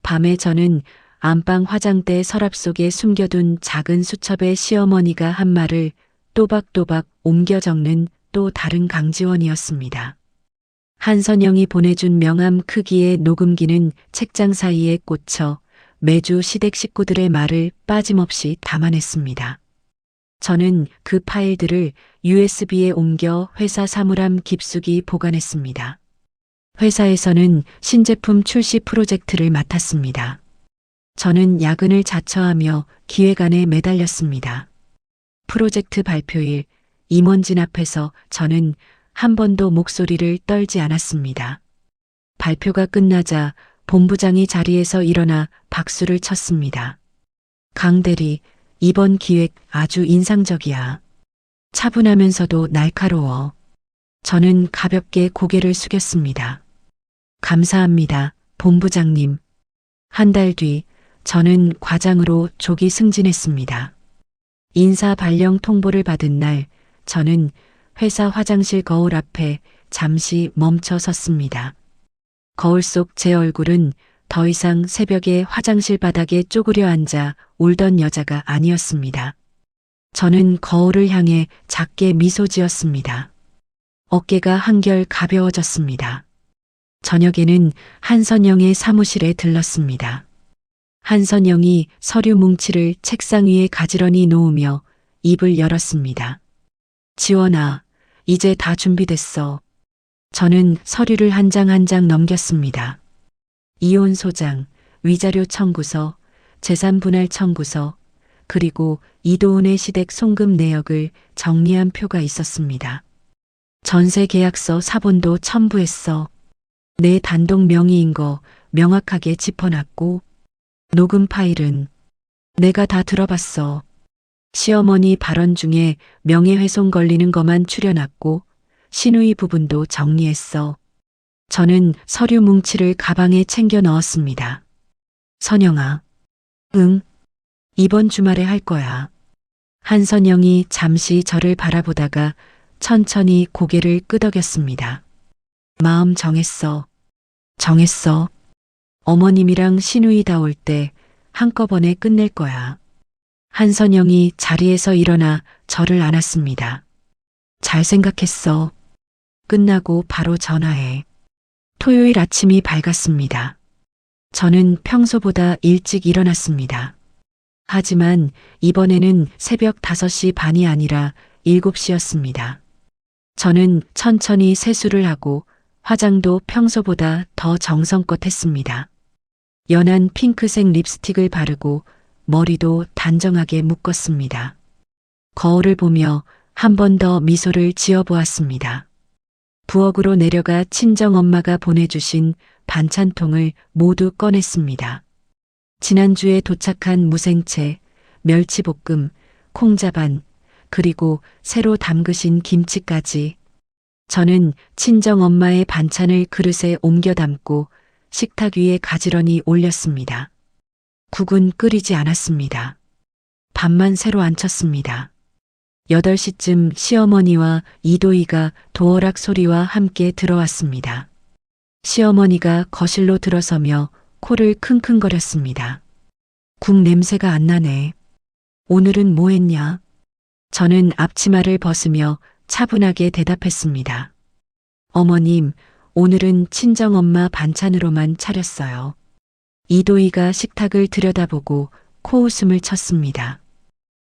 밤에 저는 안방 화장대 서랍 속에 숨겨둔 작은 수첩에 시어머니가 한 말을 또박또박 옮겨 적는 또 다른 강지원이었습니다. 한선영이 보내준 명함 크기의 녹음기는 책장 사이에 꽂혀 매주 시댁 식구들의 말을 빠짐없이 담아냈습니다. 저는 그 파일들을 USB에 옮겨 회사 사물함 깊숙이 보관했습니다. 회사에서는 신제품 출시 프로젝트를 맡았습니다. 저는 야근을 자처하며 기획안에 매달렸습니다. 프로젝트 발표일 임원진 앞에서 저는 한 번도 목소리를 떨지 않았습니다. 발표가 끝나자 본부장이 자리에서 일어나 박수를 쳤습니다. 강 대리, 이번 기획 아주 인상적이야. 차분하면서도 날카로워. 저는 가볍게 고개를 숙였습니다. 감사합니다, 본부장님. 한 달 뒤 저는 과장으로 조기 승진했습니다. 인사 발령 통보를 받은 날 저는 회사 화장실 거울 앞에 잠시 멈춰 섰습니다. 거울 속 제 얼굴은 더 이상 새벽에 화장실 바닥에 쪼그려 앉아 울던 여자가 아니었습니다. 저는 거울을 향해 작게 미소 지었습니다. 어깨가 한결 가벼워졌습니다. 저녁에는 한선영의 사무실에 들렀습니다. 한선영이 서류 뭉치를 책상 위에 가지런히 놓으며 입을 열었습니다. 지원아, 이제 다 준비됐어. 저는 서류를 한 장 한 장 넘겼습니다. 이혼 소장, 위자료 청구서, 재산 분할 청구서, 그리고 이도훈의 시댁 송금 내역을 정리한 표가 있었습니다. 전세 계약서 사본도 첨부했어. 내 단독 명의인 거 명확하게 짚어놨고, 녹음 파일은 내가 다 들어봤어. 시어머니 발언 중에 명예훼손 걸리는 것만 추려놨고, 시누이 부분도 정리했어. 저는 서류 뭉치를 가방에 챙겨 넣었습니다. 선영아. 응. 이번 주말에 할 거야. 한선영이 잠시 저를 바라보다가 천천히 고개를 끄덕였습니다. 마음 정했어. 정했어. 어머님이랑 시누이 다 올 때 한꺼번에 끝낼 거야. 한선영이 자리에서 일어나 저를 안았습니다. 잘 생각했어. 끝나고 바로 전화해. 토요일 아침이 밝았습니다. 저는 평소보다 일찍 일어났습니다. 하지만 이번에는 새벽 5시 반이 아니라 7시였습니다. 저는 천천히 세수를 하고 화장도 평소보다 더 정성껏 했습니다. 연한 핑크색 립스틱을 바르고 머리도 단정하게 묶었습니다. 거울을 보며 한 번 더 미소를 지어보았습니다. 부엌으로 내려가 친정엄마가 보내주신 반찬통을 모두 꺼냈습니다. 지난주에 도착한 무생채, 멸치볶음, 콩자반, 그리고 새로 담그신 김치까지. 저는 친정엄마의 반찬을 그릇에 옮겨 담고 식탁 위에 가지런히 올렸습니다. 국은 끓이지 않았습니다. 밥만 새로 안쳤습니다. 8시쯤 시어머니와 이도희가 도어락 소리와 함께 들어왔습니다. 시어머니가 거실로 들어서며 코를 킁킁거렸습니다. 국 냄새가 안 나네. 오늘은 뭐 했냐? 저는 앞치마를 벗으며 차분하게 대답했습니다. 어머님, 오늘은 친정엄마 반찬으로만 차렸어요. 이도희가 식탁을 들여다보고 코웃음을 쳤습니다.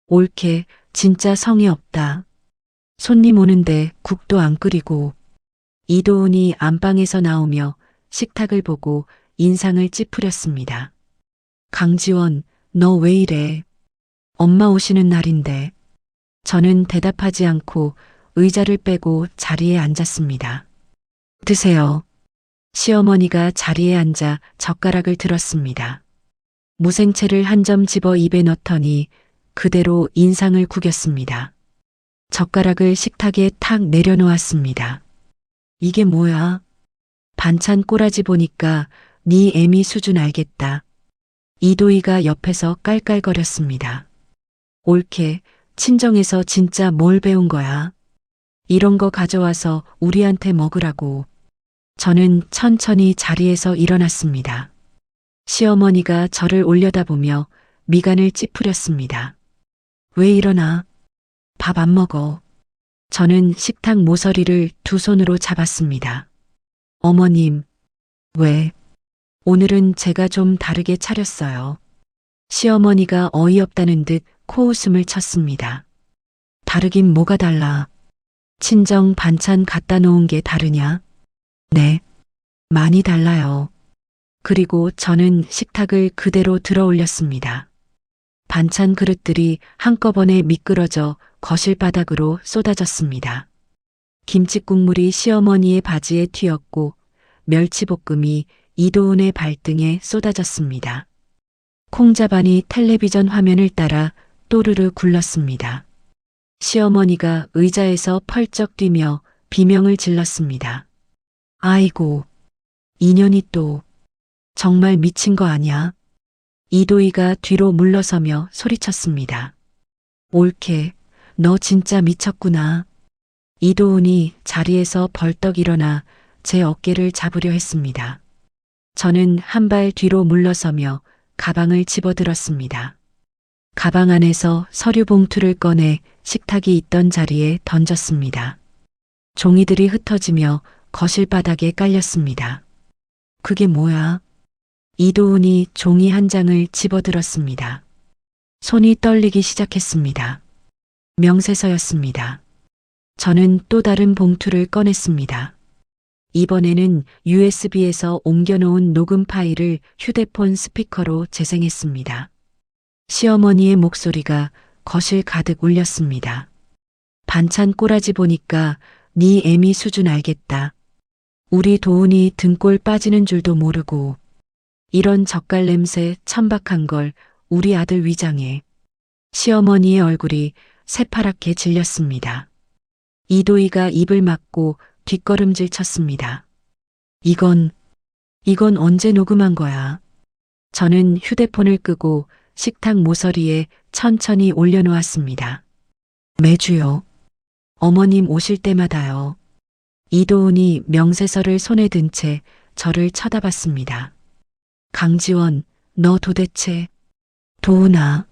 옳게 진짜 성의 없다. 손님 오는데 국도 안 끓이고. 이도훈이 안방에서 나오며 식탁을 보고 인상을 찌푸렸습니다. 강지원, 너 왜 이래? 엄마 오시는 날인데. 저는 대답하지 않고 의자를 빼고 자리에 앉았습니다. 드세요. 시어머니가 자리에 앉아 젓가락을 들었습니다. 무생채를 한 점 집어 입에 넣더니 그대로 인상을 구겼습니다. 젓가락을 식탁에 탁 내려놓았습니다. 이게 뭐야? 반찬 꼬라지 보니까 네 애미 수준 알겠다. 이도희가 옆에서 깔깔거렸습니다. 옳게 친정에서 진짜 뭘 배운 거야? 이런 거 가져와서 우리한테 먹으라고. 저는 천천히 자리에서 일어났습니다. 시어머니가 저를 올려다보며 미간을 찌푸렸습니다. 왜 일어나? 밥 안 먹어. 저는 식탁 모서리를 두 손으로 잡았습니다. 어머님, 왜? 오늘은 제가 좀 다르게 차렸어요. 시어머니가 어이없다는 듯 코웃음을 쳤습니다. 다르긴 뭐가 달라? 친정 반찬 갖다 놓은 게 다르냐? 네, 많이 달라요. 그리고 저는 식탁을 그대로 들어 올렸습니다. 반찬 그릇들이 한꺼번에 미끄러져 거실 바닥으로 쏟아졌습니다. 김치 국물이 시어머니의 바지에 튀었고 멸치볶음이 이도훈의 발등에 쏟아졌습니다. 콩자반이 텔레비전 화면을 따라 또르르 굴렀습니다. 시어머니가 의자에서 펄쩍 뛰며 비명을 질렀습니다. 아이고, 인연이 또 정말 미친 거 아냐? 이도희가 뒤로 물러서며 소리쳤습니다. 옳게, 너 진짜 미쳤구나. 이도훈이 자리에서 벌떡 일어나 제 어깨를 잡으려 했습니다. 저는 한 발 뒤로 물러서며 가방을 집어들었습니다. 가방 안에서 서류 봉투를 꺼내 식탁이 있던 자리에 던졌습니다. 종이들이 흩어지며 거실 바닥에 깔렸습니다. 그게 뭐야? 이도훈이 종이 한 장을 집어들었습니다. 손이 떨리기 시작했습니다. 명세서였습니다. 저는 또 다른 봉투를 꺼냈습니다. 이번에는 USB에서 옮겨놓은 녹음 파일을 휴대폰 스피커로 재생했습니다. 시어머니의 목소리가 거실 가득 울렸습니다. 반찬 꼬라지 보니까 네 애미 수준 알겠다. 우리 도훈이 등골 빠지는 줄도 모르고 이런 젓갈 냄새 천박한 걸 우리 아들 위장해. 시어머니의 얼굴이 새파랗게 질렸습니다. 이도희가 입을 막고 뒷걸음질 쳤습니다. 이건 언제 녹음한 거야? 저는 휴대폰을 끄고 식탁 모서리에 천천히 올려놓았습니다. 매주요. 어머님 오실 때마다요. 이도훈이 명세서를 손에 든 채 저를 쳐다봤습니다. 강지원, 너 도대체... 도훈아.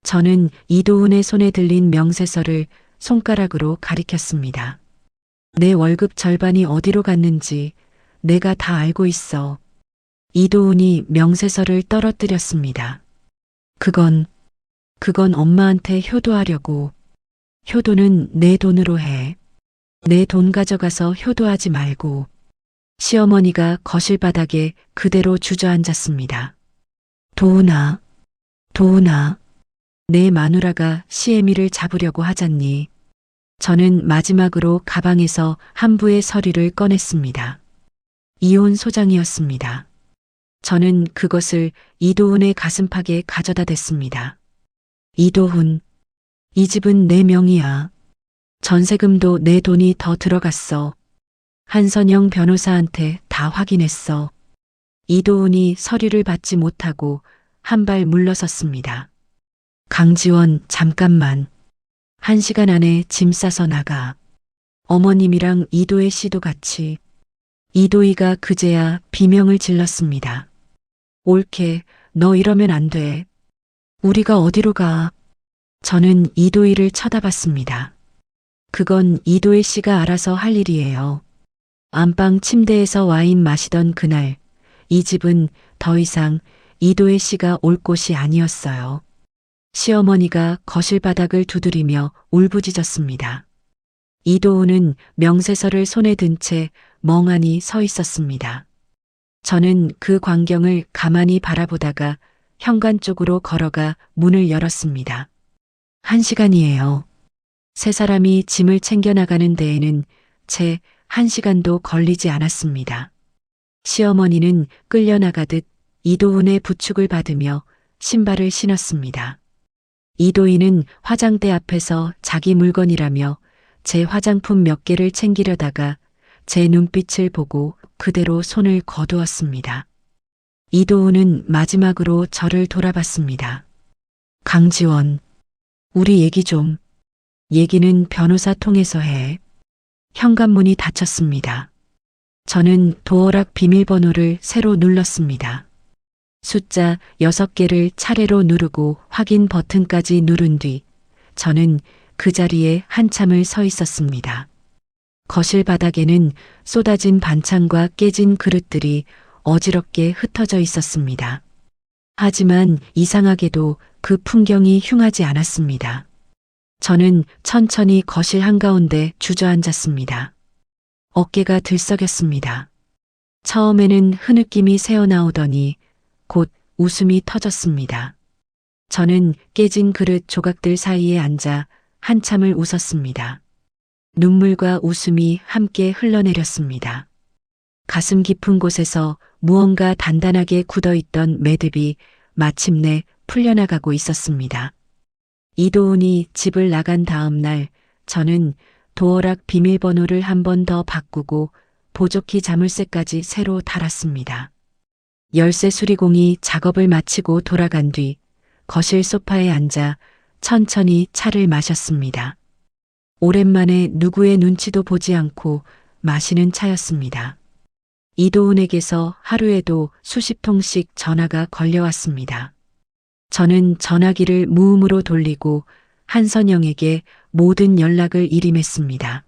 저는 이도훈의 손에 들린 명세서를 손가락으로 가리켰습니다. 내 월급 절반이 어디로 갔는지 내가 다 알고 있어. 이도훈이 명세서를 떨어뜨렸습니다. 그건 엄마한테 효도하려고. 효도는 내 돈으로 해. 내 돈 가져가서 효도하지 말고. 시어머니가 거실 바닥에 그대로 주저앉았습니다. 도훈아, 내 마누라가 시애미를 잡으려고 하잖니. 저는 마지막으로 가방에서 한 부의 서류를 꺼냈습니다. 이혼 소장이었습니다. 저는 그것을 이도훈의 가슴팍에 가져다 댔습니다. 이도훈, 이 집은 내 명의야. 전세금도 내 돈이 더 들어갔어. 한선영 변호사한테 다 확인했어. 이도훈이 서류를 받지 못하고 한 발 물러섰습니다. 강지원, 잠깐만. 1시간 안에 짐 싸서 나가. 어머님이랑 이도혜 씨도 같이. 이도희가 그제야 비명을 질렀습니다. 옳게, 너 이러면 안 돼. 우리가 어디로 가? 저는 이도희를 쳐다봤습니다. 그건 이도혜 씨가 알아서 할 일이에요. 안방 침대에서 와인 마시던 그날, 이 집은 더 이상 이도혜 씨가 올 곳이 아니었어요. 시어머니가 거실 바닥을 두드리며 울부짖었습니다. 이도훈은 명세서를 손에 든 채 멍하니 서 있었습니다. 저는 그 광경을 가만히 바라보다가 현관 쪽으로 걸어가 문을 열었습니다. 1시간이에요. 세 사람이 짐을 챙겨 나가는 데에는 채 1시간도 걸리지 않았습니다. 시어머니는 끌려나가듯 이도훈의 부축을 받으며 신발을 신었습니다. 이도희는 화장대 앞에서 자기 물건이라며 제 화장품 몇 개를 챙기려다가 제 눈빛을 보고 그대로 손을 거두었습니다. 이도훈은 마지막으로 저를 돌아봤습니다. 강지원, 우리 얘기 좀. 얘기는 변호사 통해서 해. 현관문이 닫혔습니다. 저는 도어락 비밀번호를 새로 눌렀습니다. 숫자 6개를 차례로 누르고 확인 버튼까지 누른 뒤 저는 그 자리에 한참을 서 있었습니다. 거실 바닥에는 쏟아진 반찬과 깨진 그릇들이 어지럽게 흩어져 있었습니다. 하지만 이상하게도 그 풍경이 흉하지 않았습니다. 저는 천천히 거실 한가운데 주저앉았습니다. 어깨가 들썩였습니다. 처음에는 흐느낌이 새어나오더니 곧 웃음이 터졌습니다. 저는 깨진 그릇 조각들 사이에 앉아 한참을 웃었습니다. 눈물과 웃음이 함께 흘러내렸습니다. 가슴 깊은 곳에서 무언가 단단하게 굳어있던 매듭이 마침내 풀려나가고 있었습니다. 이도훈이 집을 나간 다음 날 저는 도어락 비밀번호를 한 번 더 바꾸고 보조키 자물쇠까지 새로 달았습니다. 열쇠 수리공이 작업을 마치고 돌아간 뒤 거실 소파에 앉아 천천히 차를 마셨습니다. 오랜만에 누구의 눈치도 보지 않고 마시는 차였습니다. 이도훈에게서 하루에도 수십 통씩 전화가 걸려왔습니다. 저는 전화기를 무음으로 돌리고 한선영에게 모든 연락을 일임했습니다.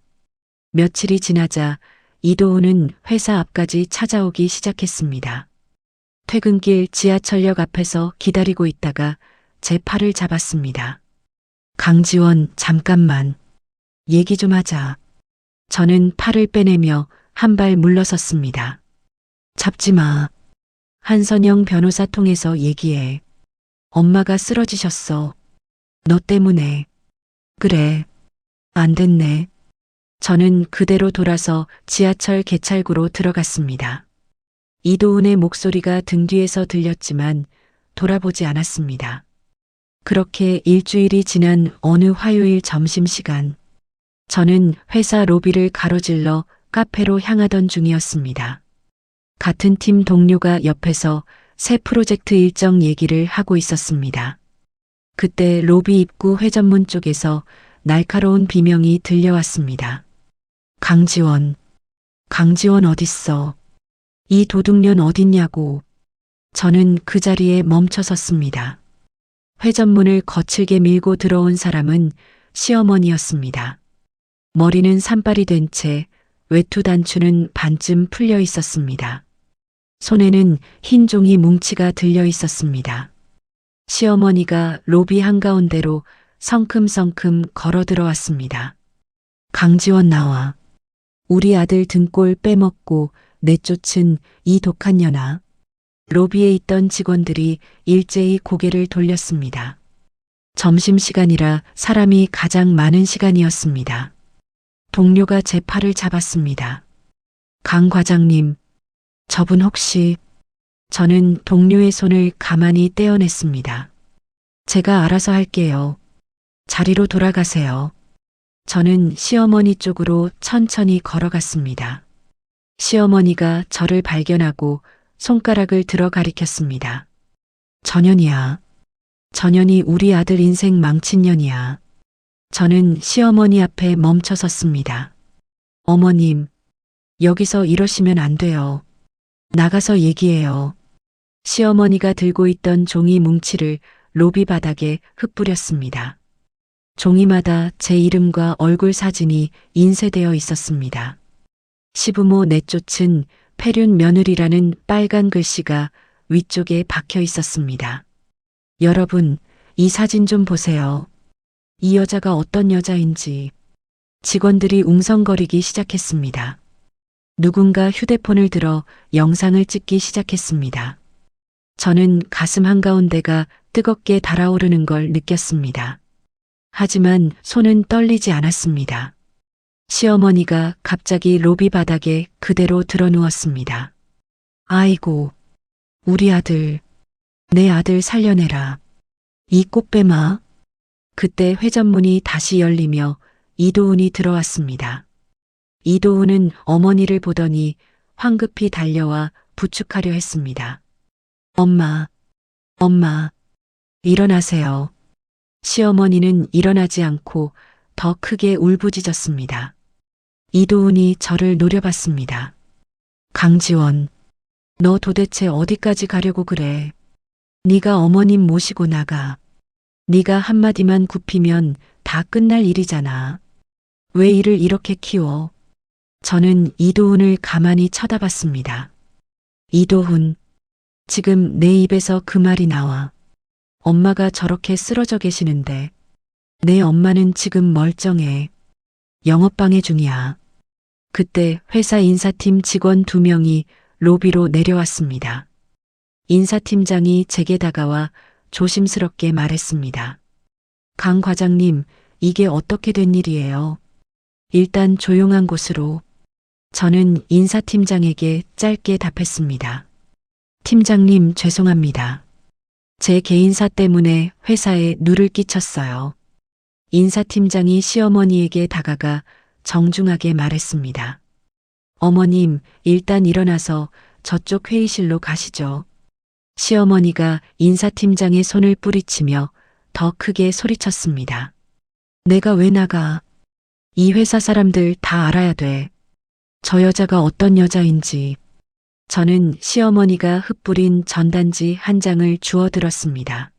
며칠이 지나자 이도훈은 회사 앞까지 찾아오기 시작했습니다. 퇴근길 지하철역 앞에서 기다리고 있다가 제 팔을 잡았습니다. 강지원, 잠깐만. 얘기 좀 하자. 저는 팔을 빼내며 한 발 물러섰습니다. 잡지 마. 한선영 변호사 통해서 얘기해. 엄마가 쓰러지셨어. 너 때문에. 그래. 안 됐네. 저는 그대로 돌아서 지하철 개찰구로 들어갔습니다. 이도훈의 목소리가 등 뒤에서 들렸지만 돌아보지 않았습니다. 그렇게 일주일이 지난 어느 화요일 점심시간, 저는 회사 로비를 가로질러 카페로 향하던 중이었습니다. 같은 팀 동료가 옆에서 새 프로젝트 일정 얘기를 하고 있었습니다. 그때 로비 입구 회전문 쪽에서 날카로운 비명이 들려왔습니다. 강지원. 강지원 어딨어? 이 도둑년 어딨냐고. 저는 그 자리에 멈춰 섰습니다. 회전문을 거칠게 밀고 들어온 사람은 시어머니였습니다. 머리는 산발이 된 채 외투 단추는 반쯤 풀려 있었습니다. 손에는 흰 종이 뭉치가 들려 있었습니다. 시어머니가 로비 한가운데로 성큼성큼 걸어 들어왔습니다. 강지원 나와. 우리 아들 등골 빼먹고 내쫓은 이 독한 년아. 로비에 있던 직원들이 일제히 고개를 돌렸습니다. 점심시간이라 사람이 가장 많은 시간이었습니다. 동료가 제 팔을 잡았습니다. 강 과장님, 저분 혹시... 저는 동료의 손을 가만히 떼어냈습니다. 제가 알아서 할게요. 자리로 돌아가세요. 저는 시어머니 쪽으로 천천히 걸어갔습니다. 시어머니가 저를 발견하고 손가락을 들어 가리켰습니다. 전현이야. 전현이 우리 아들 인생 망친 년이야. 저는 시어머니 앞에 멈춰 섰습니다. 어머님, 여기서 이러시면 안 돼요. 나가서 얘기해요. 시어머니가 들고 있던 종이 뭉치를 로비 바닥에 흩뿌렸습니다. 종이마다 제 이름과 얼굴 사진이 인쇄되어 있었습니다. 시부모 내쫓은 폐륜 며느리라는 빨간 글씨가 위쪽에 박혀 있었습니다. 여러분, 이 사진 좀 보세요. 이 여자가 어떤 여자인지. 직원들이 웅성거리기 시작했습니다. 누군가 휴대폰을 들어 영상을 찍기 시작했습니다. 저는 가슴 한가운데가 뜨겁게 달아오르는 걸 느꼈습니다. 하지만 손은 떨리지 않았습니다. 시어머니가 갑자기 로비 바닥에 그대로 드러누웠습니다. 아이고, 우리 아들, 내 아들 살려내라. 이 꽃뱀아. 그때 회전문이 다시 열리며 이도훈이 들어왔습니다. 이도훈은 어머니를 보더니 황급히 달려와 부축하려 했습니다. 엄마, 엄마, 일어나세요. 시어머니는 일어나지 않고 더 크게 울부짖었습니다. 이도훈이 저를 노려봤습니다. 강지원, 너 도대체 어디까지 가려고 그래? 네가 어머님 모시고 나가. 네가 한마디만 굽히면 다 끝날 일이잖아. 왜 일을 이렇게 키워? 저는 이도훈을 가만히 쳐다봤습니다. 이도훈, 지금 내 입에서 그 말이 나와. 엄마가 저렇게 쓰러져 계시는데 내 엄마는 지금 멀쩡해. 영업방해 중이야. 그때 회사 인사팀 직원 2명이 로비로 내려왔습니다. 인사팀장이 제게 다가와 조심스럽게 말했습니다. 강 과장님, 이게 어떻게 된 일이에요? 일단 조용한 곳으로. 저는 인사팀장에게 짧게 답했습니다. 팀장님, 죄송합니다. 제 개인사 때문에 회사에 누를 끼쳤어요. 인사팀장이 시어머니에게 다가가 정중하게 말했습니다. 어머님, 일단 일어나서 저쪽 회의실로 가시죠. 시어머니가 인사팀장의 손을 뿌리치며 더 크게 소리쳤습니다. 내가 왜 나가? 이 회사 사람들 다 알아야 돼. 저 여자가 어떤 여자인지. 저는 시어머니가 흩뿌린 전단지 한 장을 주워들었습니다.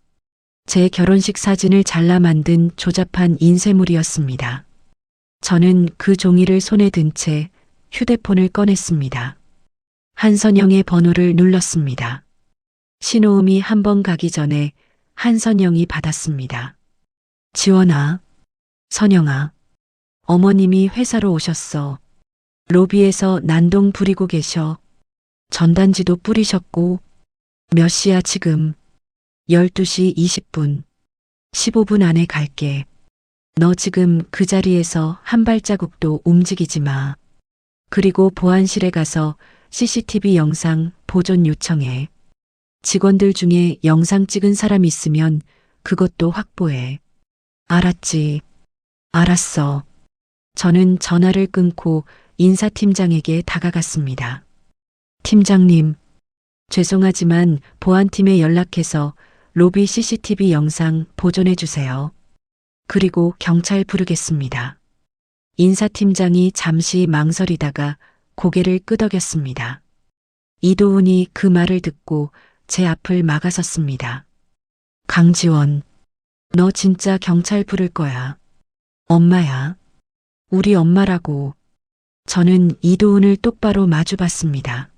제 결혼식 사진을 잘라 만든 조잡한 인쇄물이었습니다. 저는 그 종이를 손에 든 채 휴대폰을 꺼냈습니다. 한선영의 번호를 눌렀습니다. 신호음이 한 번 가기 전에 한선영이 받았습니다. 지원아, 선영아, 어머님이 회사로 오셨어. 로비에서 난동 부리고 계셔. 전단지도 뿌리셨고. 몇 시야 지금? 12시 20분. 15분 안에 갈게. 너 지금 그 자리에서 한 발자국도 움직이지 마. 그리고 보안실에 가서 CCTV 영상 보존 요청해. 직원들 중에 영상 찍은 사람 있으면 그것도 확보해. 알았지. 알았어. 저는 전화를 끊고 인사팀장에게 다가갔습니다. 팀장님, 죄송하지만 보안팀에 연락해서 로비 CCTV 영상 보존해 주세요. 그리고 경찰 부르겠습니다. 인사팀장이 잠시 망설이다가 고개를 끄덕였습니다. 이도훈이 그 말을 듣고 제 앞을 막아섰습니다. 강지원, 너 진짜 경찰 부를 거야. 엄마야. 우리 엄마라고. 저는 이도훈을 똑바로 마주봤습니다.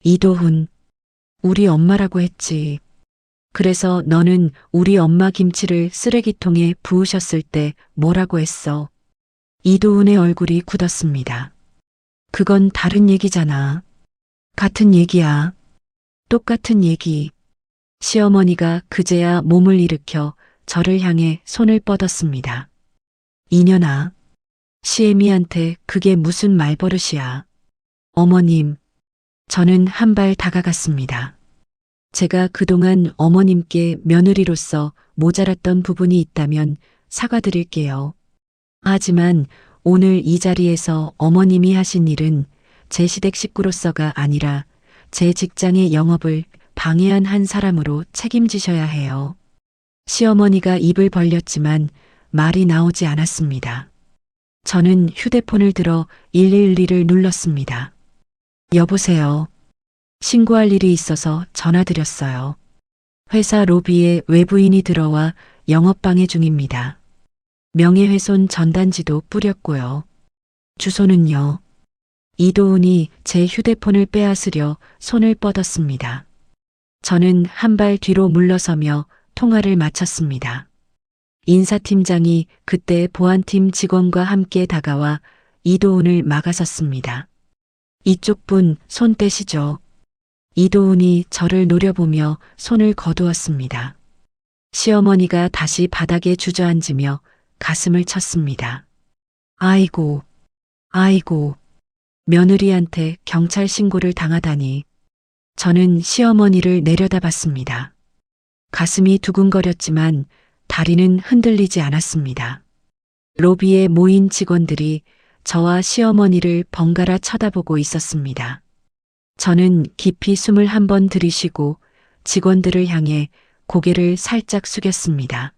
이도훈, 우리 엄마라고 했지. 그래서 너는 우리 엄마 김치를 쓰레기통에 부으셨을 때 뭐라고 했어? 이도훈의 얼굴이 굳었습니다. 그건 다른 얘기잖아. 같은 얘기야. 똑같은 얘기. 시어머니가 그제야 몸을 일으켜 저를 향해 손을 뻗었습니다. 이년아, 시애미한테 그게 무슨 말버릇이야. 어머님, 저는 한 발 다가갔습니다. 제가 그동안 어머님께 며느리로서 모자랐던 부분이 있다면 사과드릴게요. 하지만 오늘 이 자리에서 어머님이 하신 일은 제 시댁 식구로서가 아니라 제 직장의 영업을 방해한 한 사람으로 책임지셔야 해요. 시어머니가 입을 벌렸지만 말이 나오지 않았습니다. 저는 휴대폰을 들어 112를 눌렀습니다. 여보세요. 신고할 일이 있어서 전화드렸어요. 회사 로비에 외부인이 들어와 영업방해 중입니다. 명예훼손 전단지도 뿌렸고요. 주소는요. 이도훈이 제 휴대폰을 빼앗으려 손을 뻗었습니다. 저는 한 발 뒤로 물러서며 통화를 마쳤습니다. 인사팀장이 그때 보안팀 직원과 함께 다가와 이도훈을 막아섰습니다. 이쪽 분 손 떼시죠. 이도훈이 저를 노려보며 손을 거두었습니다. 시어머니가 다시 바닥에 주저앉으며 가슴을 쳤습니다. 아이고, 아이고, 며느리한테 경찰 신고를 당하다니. 저는 시어머니를 내려다봤습니다. 가슴이 두근거렸지만 다리는 흔들리지 않았습니다. 로비에 모인 직원들이 저와 시어머니를 번갈아 쳐다보고 있었습니다. 저는 깊이 숨을 한 번 들이쉬고 직원들을 향해 고개를 살짝 숙였습니다.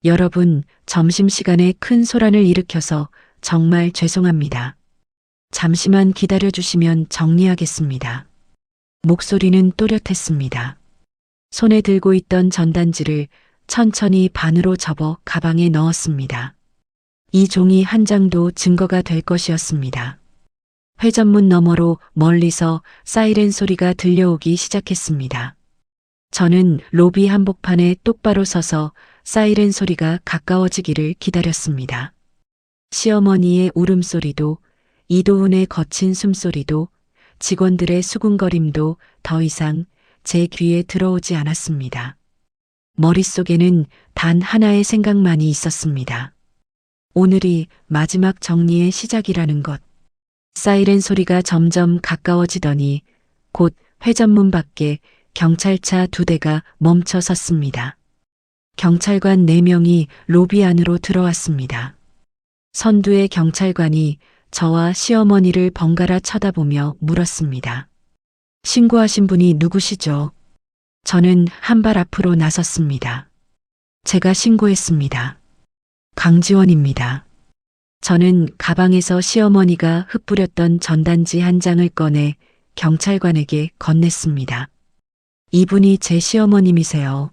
여러분, 점심시간에 큰 소란을 일으켜서 정말 죄송합니다. 잠시만 기다려주시면 정리하겠습니다. 목소리는 또렷했습니다. 손에 들고 있던 전단지를 천천히 반으로 접어 가방에 넣었습니다. 이 종이 한 장도 증거가 될 것이었습니다. 회전문 너머로 멀리서 사이렌 소리가 들려오기 시작했습니다. 저는 로비 한복판에 똑바로 서서 사이렌 소리가 가까워지기를 기다렸습니다. 시어머니의 울음소리도, 이도훈의 거친 숨소리도, 직원들의 수군거림도 더 이상 제 귀에 들어오지 않았습니다. 머릿속에는 단 하나의 생각만이 있었습니다. 오늘이 마지막 정리의 시작이라는 것. 사이렌 소리가 점점 가까워지더니 곧 회전문 밖에 경찰차 2대가 멈춰 섰습니다. 경찰관 4명이 로비 안으로 들어왔습니다. 선두의 경찰관이 저와 시어머니를 번갈아 쳐다보며 물었습니다. 신고하신 분이 누구시죠? 저는 한 발 앞으로 나섰습니다. 제가 신고했습니다. 강지원입니다. 저는 가방에서 시어머니가 흩뿌렸던 전단지 한 장을 꺼내 경찰관에게 건넸습니다. 이분이 제 시어머님이세요.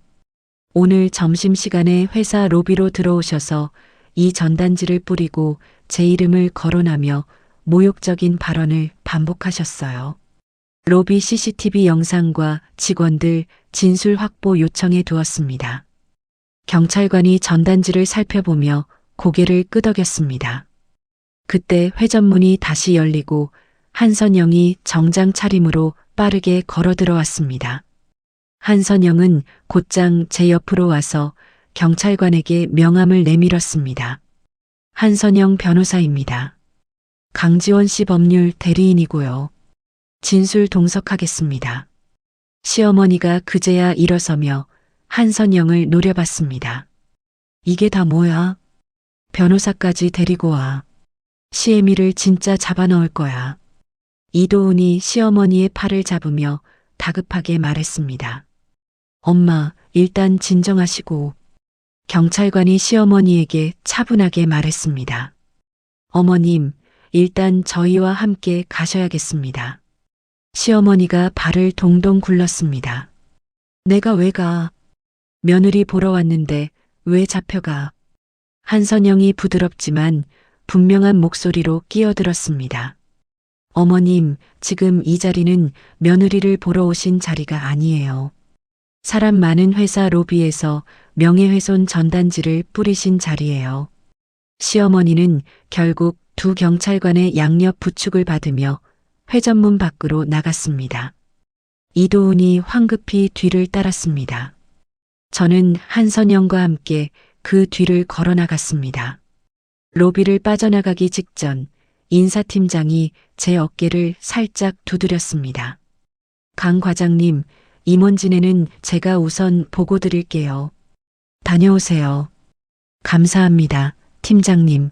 오늘 점심시간에 회사 로비로 들어오셔서 이 전단지를 뿌리고 제 이름을 거론하며 모욕적인 발언을 반복하셨어요. 로비 CCTV 영상과 직원들 진술 확보 요청해 두었습니다. 경찰관이 전단지를 살펴보며 고개를 끄덕였습니다. 그때 회전문이 다시 열리고 한선영이 정장 차림으로 빠르게 걸어 들어왔습니다. 한선영은 곧장 제 옆으로 와서 경찰관에게 명함을 내밀었습니다. 한선영 변호사입니다. 강지원 씨 법률 대리인이고요. 진술 동석하겠습니다. 시어머니가 그제야 일어서며 한선영을 노려봤습니다. 이게 다 뭐야? 변호사까지 데리고 와. 시애미를 진짜 잡아넣을 거야. 이도훈이 시어머니의 팔을 잡으며 다급하게 말했습니다. 엄마, 일단 진정하시고. 경찰관이 시어머니에게 차분하게 말했습니다. 어머님, 일단 저희와 함께 가셔야겠습니다. 시어머니가 발을 동동 굴렀습니다. 내가 왜 가? 며느리 보러 왔는데 왜 잡혀가? 한선영이 부드럽지만 분명한 목소리로 끼어들었습니다. 어머님, 지금 이 자리는 며느리를 보러 오신 자리가 아니에요. 사람 많은 회사 로비에서 명예훼손 전단지를 뿌리신 자리예요. 시어머니는 결국 두 경찰관의 양옆 부축을 받으며 회전문 밖으로 나갔습니다. 이도훈이 황급히 뒤를 따랐습니다. 저는 한선영과 함께 그 뒤를 걸어 나갔습니다. 로비를 빠져나가기 직전 인사팀장이 제 어깨를 살짝 두드렸습니다. 강 과장님, 임원진에는 제가 우선 보고 드릴게요. 다녀오세요. 감사합니다, 팀장님.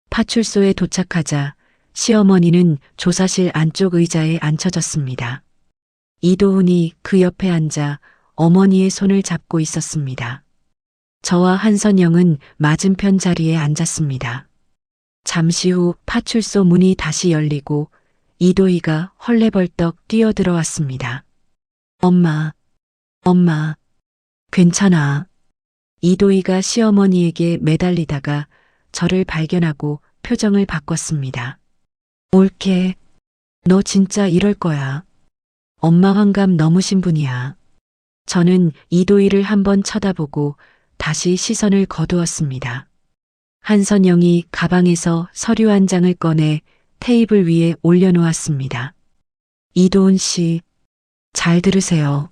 파출소에 도착하자 시어머니는 조사실 안쪽 의자에 앉혀졌습니다. 이도훈이 그 옆에 앉아 어머니의 손을 잡고 있었습니다. 저와 한선영은 맞은편 자리에 앉았습니다. 잠시 후 파출소 문이 다시 열리고 이도희가 헐레벌떡 뛰어들어왔습니다. 엄마, 괜찮아. 이도희가 시어머니에게 매달리다가 저를 발견하고 표정을 바꿨습니다. 올케, 너 진짜 이럴 거야. 엄마 환감 넘으신 분이야. 저는 이도희를 한번 쳐다보고 다시 시선을 거두었습니다. 한선영이 가방에서 서류 한 장을 꺼내 테이블 위에 올려놓았습니다. 이도훈 씨, 잘 들으세요.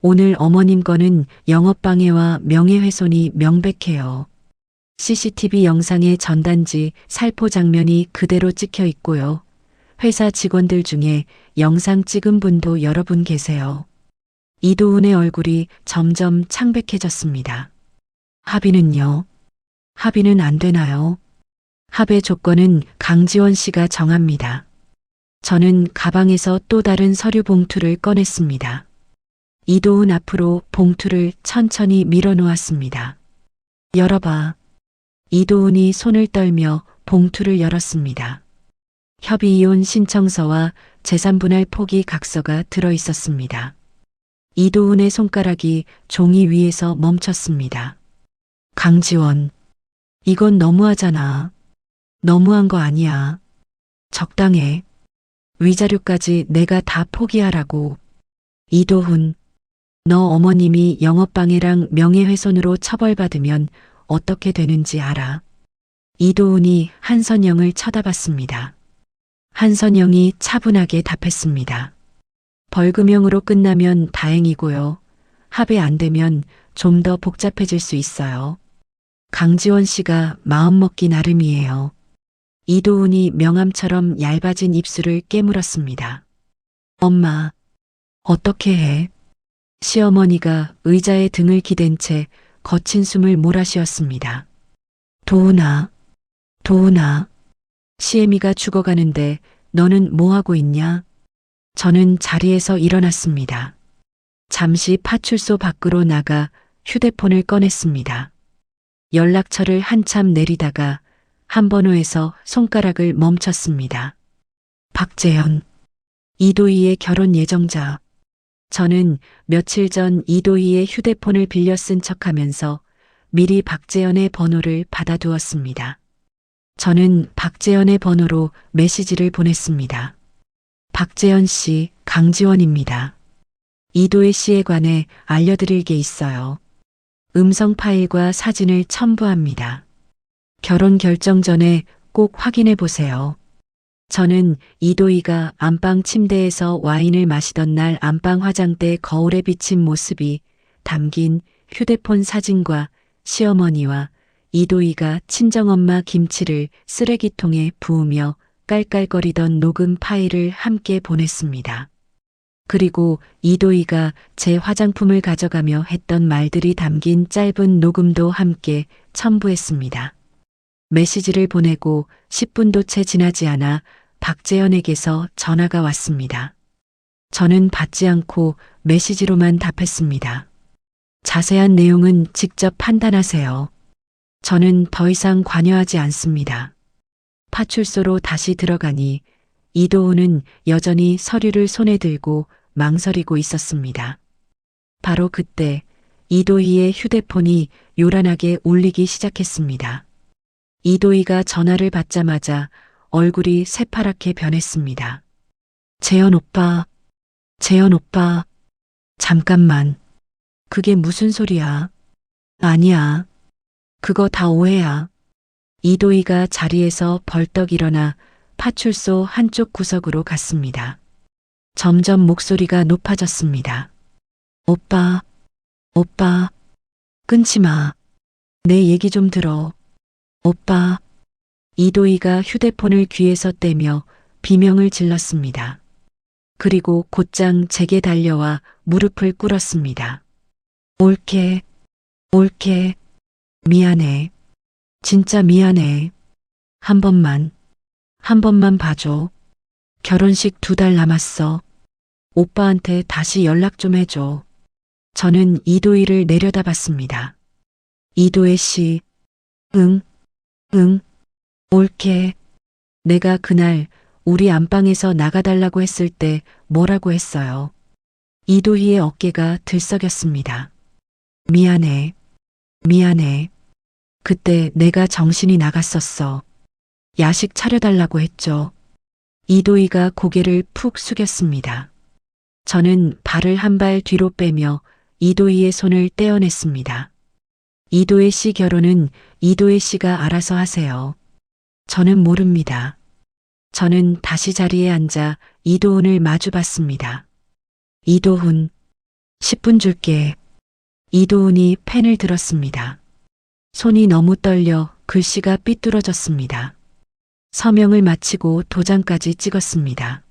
오늘 어머님 거는 영업방해와 명예훼손이 명백해요. CCTV 영상의 전단지 살포 장면이 그대로 찍혀 있고요. 회사 직원들 중에 영상 찍은 분도 여러 분 계세요. 이도훈의 얼굴이 점점 창백해졌습니다. 합의는요? 합의는 안 되나요? 합의 조건은 강지원 씨가 정합니다. 저는 가방에서 또 다른 서류 봉투를 꺼냈습니다. 이도훈 앞으로 봉투를 천천히 밀어놓았습니다. 열어봐. 이도훈이 손을 떨며 봉투를 열었습니다. 협의이혼 신청서와 재산분할 포기 각서가 들어있었습니다. 이도훈의 손가락이 종이 위에서 멈췄습니다. 강지원, 이건 너무하잖아. 너무한 거 아니야. 적당해. 위자료까지 내가 다 포기하라고. 이도훈, 너 어머님이 영업방해랑 명예훼손으로 처벌받으면 어떻게 되는지 알아? 이도훈이 한선영을 쳐다봤습니다. 한선영이 차분하게 답했습니다. 벌금형으로 끝나면 다행이고요. 합의 안 되면 좀 더 복잡해질 수 있어요. 강지원 씨가 마음먹기 나름이에요. 이도훈이 명함처럼 얇아진 입술을 깨물었습니다. 엄마, 어떻게 해? 시어머니가 의자에 등을 기댄 채 거친 숨을 몰아쉬었습니다. 도훈아, 시애미가 죽어가는데 너는 뭐하고 있냐? 저는 자리에서 일어났습니다. 잠시 파출소 밖으로 나가 휴대폰을 꺼냈습니다. 연락처를 한참 내리다가 한 번호에서 손가락을 멈췄습니다. 박재현, 이도희의 결혼 예정자. 저는 며칠 전 이도희의 휴대폰을 빌려 쓴 척하면서 미리 박재현의 번호를 받아두었습니다. 저는 박재현의 번호로 메시지를 보냈습니다. 박재현 씨, 강지원입니다. 이도희 씨에 관해 알려드릴 게 있어요. 음성 파일과 사진을 첨부합니다. 결혼 결정 전에 꼭 확인해 보세요. 저는 이도희가 안방 침대에서 와인을 마시던 날 안방 화장대 거울에 비친 모습이 담긴 휴대폰 사진과 시어머니와 이도희가 친정엄마 김치를 쓰레기통에 부으며 깔깔거리던 녹음 파일을 함께 보냈습니다. 그리고 이도희가 제 화장품을 가져가며 했던 말들이 담긴 짧은 녹음도 함께 첨부했습니다. 메시지를 보내고 10분도 채 지나지 않아 박재현에게서 전화가 왔습니다. 저는 받지 않고 메시지로만 답했습니다. 자세한 내용은 직접 판단하세요. 저는 더 이상 관여하지 않습니다. 파출소로 다시 들어가니 이도우는 여전히 서류를 손에 들고 망설이고 있었습니다. 바로 그때 이도희의 휴대폰이 요란하게 울리기 시작했습니다. 이도희가 전화를 받자마자 얼굴이 새파랗게 변했습니다. 재현 오빠, 재현 오빠, 잠깐만. 그게 무슨 소리야? 아니야. 그거 다 오해야. 이도희가 자리에서 벌떡 일어나 파출소 한쪽 구석으로 갔습니다. 점점 목소리가 높아졌습니다. 오빠, 오빠, 끊지 마. 내 얘기 좀 들어. 오빠. 이도희가 휴대폰을 귀에서 떼며 비명을 질렀습니다. 그리고 곧장 제게 달려와 무릎을 꿇었습니다. 옳게, 옳게, 미안해. 진짜 미안해. 한 번만 봐줘. 결혼식 2달 남았어. 오빠한테 다시 연락 좀 해줘. 저는 이도희를 내려다봤습니다. 이도혜 씨, 응, 옳게. 내가 그날 우리 안방에서 나가달라고 했을 때 뭐라고 했어요? 이도희의 어깨가 들썩였습니다. 미안해. 그때 내가 정신이 나갔었어. 야식 차려달라고 했죠. 이도희가 고개를 푹 숙였습니다. 저는 발을 한 발 뒤로 빼며 이도희의 손을 떼어냈습니다. 이도혜 씨 결혼은 이도혜 씨가 알아서 하세요. 저는 모릅니다. 저는 다시 자리에 앉아 이도훈을 마주봤습니다. 이도훈, 10분 줄게. 이도훈이 펜을 들었습니다. 손이 너무 떨려 글씨가 삐뚤어졌습니다. 서명을 마치고 도장까지 찍었습니다.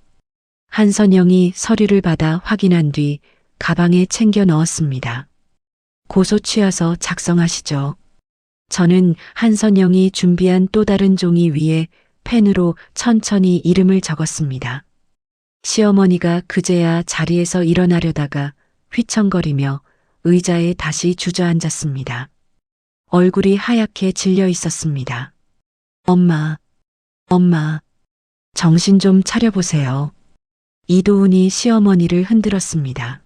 한선영이 서류를 받아 확인한 뒤 가방에 챙겨 넣었습니다. 고소 취하서 작성하시죠. 저는 한선영이 준비한 또 다른 종이 위에 펜으로 천천히 이름을 적었습니다. 시어머니가 그제야 자리에서 일어나려다가 휘청거리며 의자에 다시 주저앉았습니다. 얼굴이 하얗게 질려 있었습니다. 엄마, 정신 좀 차려보세요. 이도훈이 시어머니를 흔들었습니다.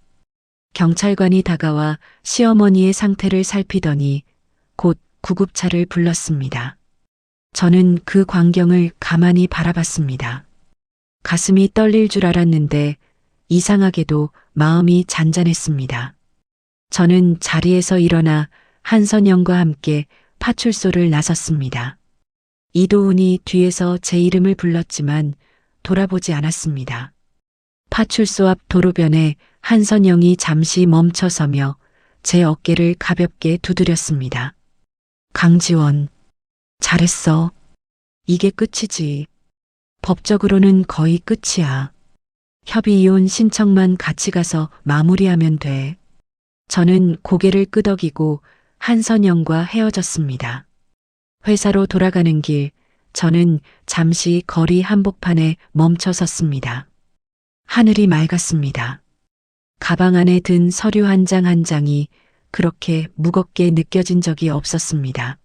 경찰관이 다가와 시어머니의 상태를 살피더니 곧 구급차를 불렀습니다. 저는 그 광경을 가만히 바라봤습니다. 가슴이 떨릴 줄 알았는데 이상하게도 마음이 잔잔했습니다. 저는 자리에서 일어나 한선영과 함께 파출소를 나섰습니다. 이도훈이 뒤에서 제 이름을 불렀지만 돌아보지 않았습니다. 파출소 앞 도로변에 한선영이 잠시 멈춰서며 제 어깨를 가볍게 두드렸습니다. 강지원, 잘했어. 이게 끝이지. 법적으로는 거의 끝이야. 협의 이혼 신청만 같이 가서 마무리하면 돼. 저는 고개를 끄덕이고 한선영과 헤어졌습니다. 회사로 돌아가는 길, 저는 잠시 거리 한복판에 멈춰 섰습니다. 하늘이 맑았습니다. 가방 안에 든 서류 한 장 한 장이 그렇게 무겁게 느껴진 적이 없었습니다.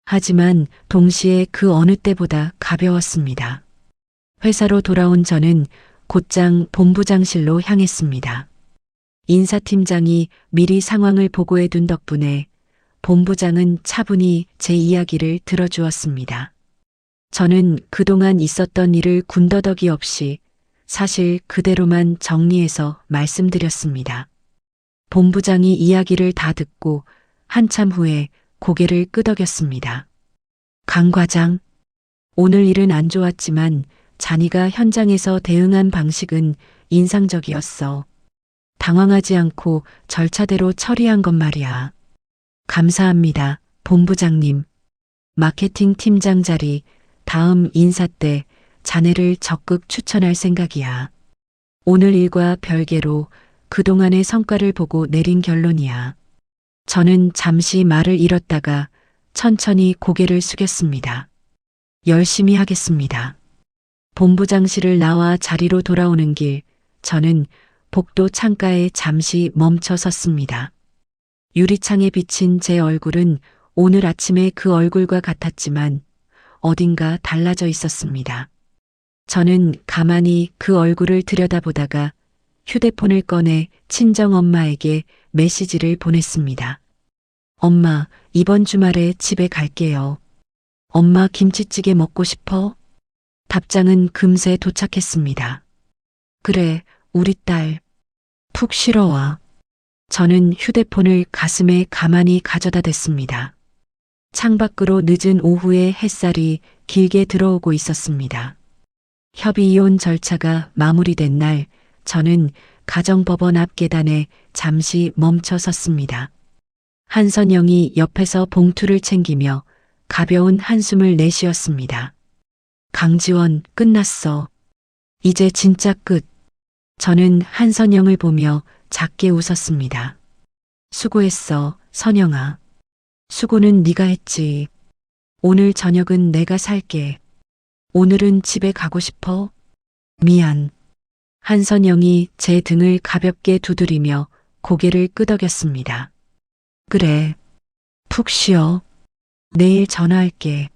하지만 동시에 그 어느 때보다 가벼웠습니다. 회사로 돌아온 저는 곧장 본부장실로 향했습니다. 인사팀장이 미리 상황을 보고해 둔 덕분에 본부장은 차분히 제 이야기를 들어주었습니다. 저는 그동안 있었던 일을 군더더기 없이 사실 그대로만 정리해서 말씀드렸습니다. 본부장이 이야기를 다 듣고 한참 후에 고개를 끄덕였습니다. 강 과장, 오늘 일은 안 좋았지만 잔이가 현장에서 대응한 방식은 인상적이었어. 당황하지 않고 절차대로 처리한 것 말이야. 감사합니다, 본부장님. 마케팅 팀장 자리, 다음 인사 때 자네를 적극 추천할 생각이야. 오늘 일과 별개로 그동안의 성과를 보고 내린 결론이야. 저는 잠시 말을 잃었다가 천천히 고개를 숙였습니다. 열심히 하겠습니다. 본부장실을 나와 자리로 돌아오는 길, 저는 복도 창가에 잠시 멈춰 섰습니다. 유리창에 비친 제 얼굴은 오늘 아침에 그 얼굴과 같았지만 어딘가 달라져 있었습니다. 저는 가만히 그 얼굴을 들여다보다가 휴대폰을 꺼내 친정엄마에게 메시지를 보냈습니다. 엄마, 이번 주말에 집에 갈게요. 엄마 김치찌개 먹고 싶어? 답장은 금세 도착했습니다. 그래, 우리 딸. 푹 쉬러 와. 저는 휴대폰을 가슴에 가만히 가져다 댔습니다. 창밖으로 늦은 오후에 햇살이 길게 들어오고 있었습니다. 협의 이혼 절차가 마무리된 날, 저는 가정법원 앞 계단에 잠시 멈춰 섰습니다. 한선영이 옆에서 봉투를 챙기며 가벼운 한숨을 내쉬었습니다. 강지원, 끝났어. 이제 진짜 끝. 저는 한선영을 보며 작게 웃었습니다. 수고했어, 선영아. 수고는 네가 했지. 오늘 저녁은 내가 살게. 오늘은 집에 가고 싶어? 미안. 한선영이 제 등을 가볍게 두드리며 고개를 끄덕였습니다. 그래. 푹 쉬어. 내일 전화할게.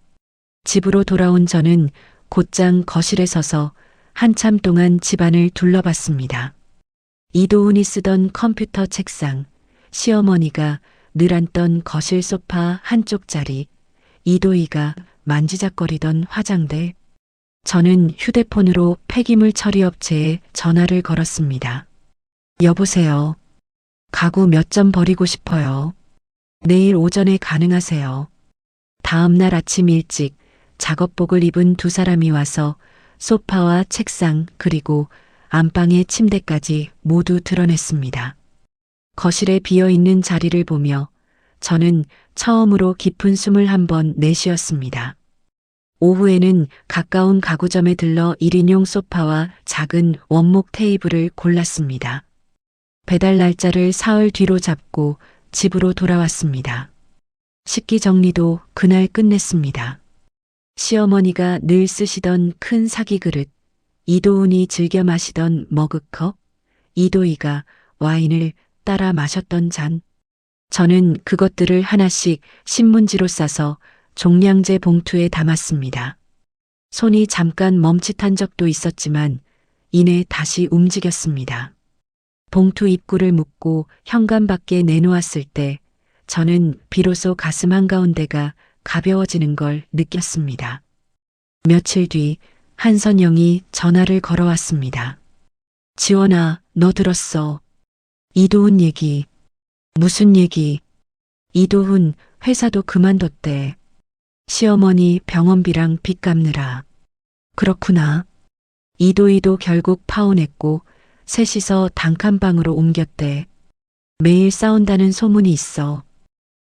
집으로 돌아온 저는 곧장 거실에 서서 한참 동안 집안을 둘러봤습니다. 이도훈이 쓰던 컴퓨터 책상, 시어머니가 늘 앉던 거실 소파 한쪽 자리, 이도희가 만지작거리던 화장대. 저는 휴대폰으로 폐기물 처리 업체에 전화를 걸었습니다. 여보세요. 가구 몇 점 버리고 싶어요. 내일 오전에 가능하세요. 다음 날 아침 일찍 작업복을 입은 두 사람이 와서 소파와 책상 그리고 안방의 침대까지 모두 드러냈습니다. 거실에 비어있는 자리를 보며 저는 처음으로 깊은 숨을 한번 내쉬었습니다. 오후에는 가까운 가구점에 들러 1인용 소파와 작은 원목 테이블을 골랐습니다. 배달 날짜를 사흘 뒤로 잡고 집으로 돌아왔습니다. 식기 정리도 그날 끝냈습니다. 시어머니가 늘 쓰시던 큰 사기 그릇, 이도훈이 즐겨 마시던 머그컵, 이도희가 와인을 따라 마셨던 잔. 저는 그것들을 하나씩 신문지로 싸서 종량제 봉투에 담았습니다. 손이 잠깐 멈칫한 적도 있었지만 이내 다시 움직였습니다. 봉투 입구를 묶고 현관 밖에 내놓았을 때 저는 비로소 가슴 한가운데가 가벼워지는 걸 느꼈습니다. 며칠 뒤 한선영이 전화를 걸어왔습니다. 지원아, 너 들었어. 이도훈 얘기. 무슨 얘기? 이도훈 회사도 그만뒀대. 시어머니 병원비랑 빚 갚느라. 그렇구나. 이도희도 결국 파혼했고 셋이서 단칸방으로 옮겼대. 매일 싸운다는 소문이 있어.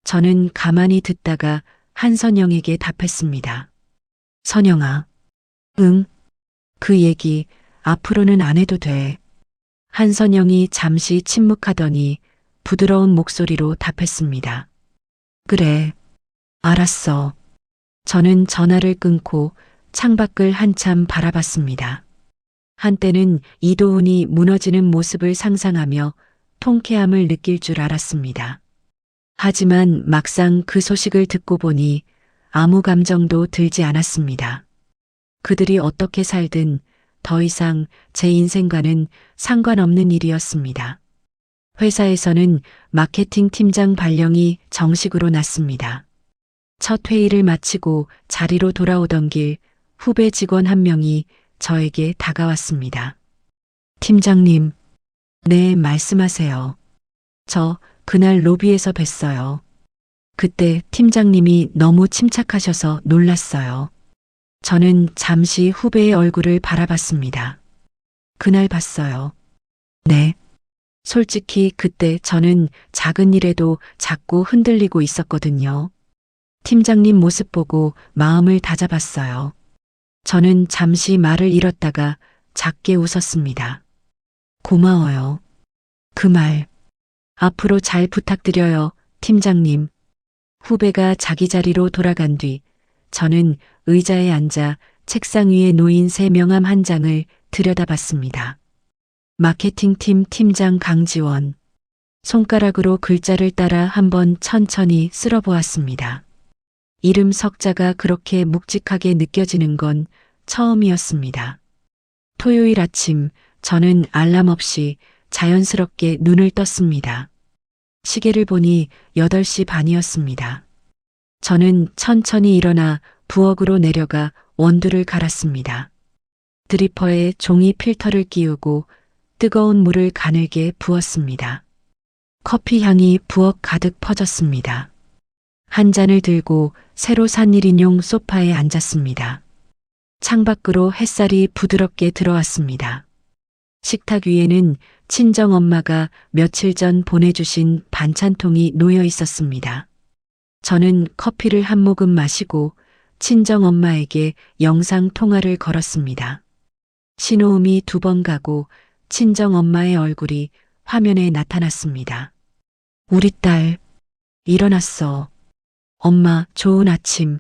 저는 가만히 듣다가 한선영에게 답했습니다. 선영아. 응. 그 얘기 앞으로는 안 해도 돼. 한선영이 잠시 침묵하더니 부드러운 목소리로 답했습니다. 그래. 알았어. 저는 전화를 끊고 창밖을 한참 바라봤습니다. 한때는 이도훈이 무너지는 모습을 상상하며 통쾌함을 느낄 줄 알았습니다. 하지만 막상 그 소식을 듣고 보니 아무 감정도 들지 않았습니다. 그들이 어떻게 살든 더 이상 제 인생과는 상관없는 일이었습니다. 회사에서는 마케팅 팀장 발령이 정식으로 났습니다. 첫 회의를 마치고 자리로 돌아오던 길 후배 직원 한 명이 저에게 다가왔습니다. 팀장님, 네, 말씀하세요. 저 그날 로비에서 뵀어요. 그때 팀장님이 너무 침착하셔서 놀랐어요. 저는 잠시 후배의 얼굴을 바라봤습니다. 그날 봤어요. 네. 솔직히 그때 저는 작은 일에도 자꾸 흔들리고 있었거든요. 팀장님 모습 보고 마음을 다잡았어요. 저는 잠시 말을 잃었다가 작게 웃었습니다. 고마워요. 그 말. 앞으로 잘 부탁드려요, 팀장님. 후배가 자기 자리로 돌아간 뒤 저는 의자에 앉아 책상 위에 놓인 새 명함 한 장을 들여다봤습니다. 마케팅팀 팀장 강지원. 손가락으로 글자를 따라 한번 천천히 쓸어보았습니다. 이름 석자가 그렇게 묵직하게 느껴지는 건 처음이었습니다. 토요일 아침 저는 알람 없이 자연스럽게 눈을 떴습니다. 시계를 보니 8시 반이었습니다. 저는 천천히 일어나 부엌으로 내려가 원두를 갈았습니다. 드리퍼에 종이 필터를 끼우고 뜨거운 물을 가늘게 부었습니다. 커피 향이 부엌 가득 퍼졌습니다. 한 잔을 들고 새로 산 1인용 소파에 앉았습니다. 창밖으로 햇살이 부드럽게 들어왔습니다. 식탁 위에는 친정엄마가 며칠 전 보내주신 반찬통이 놓여 있었습니다. 저는 커피를 한 모금 마시고 친정엄마에게 영상 통화를 걸었습니다. 신호음이 2번 가고 친정엄마의 얼굴이 화면에 나타났습니다. 우리 딸, 일어났어. 엄마, 좋은 아침.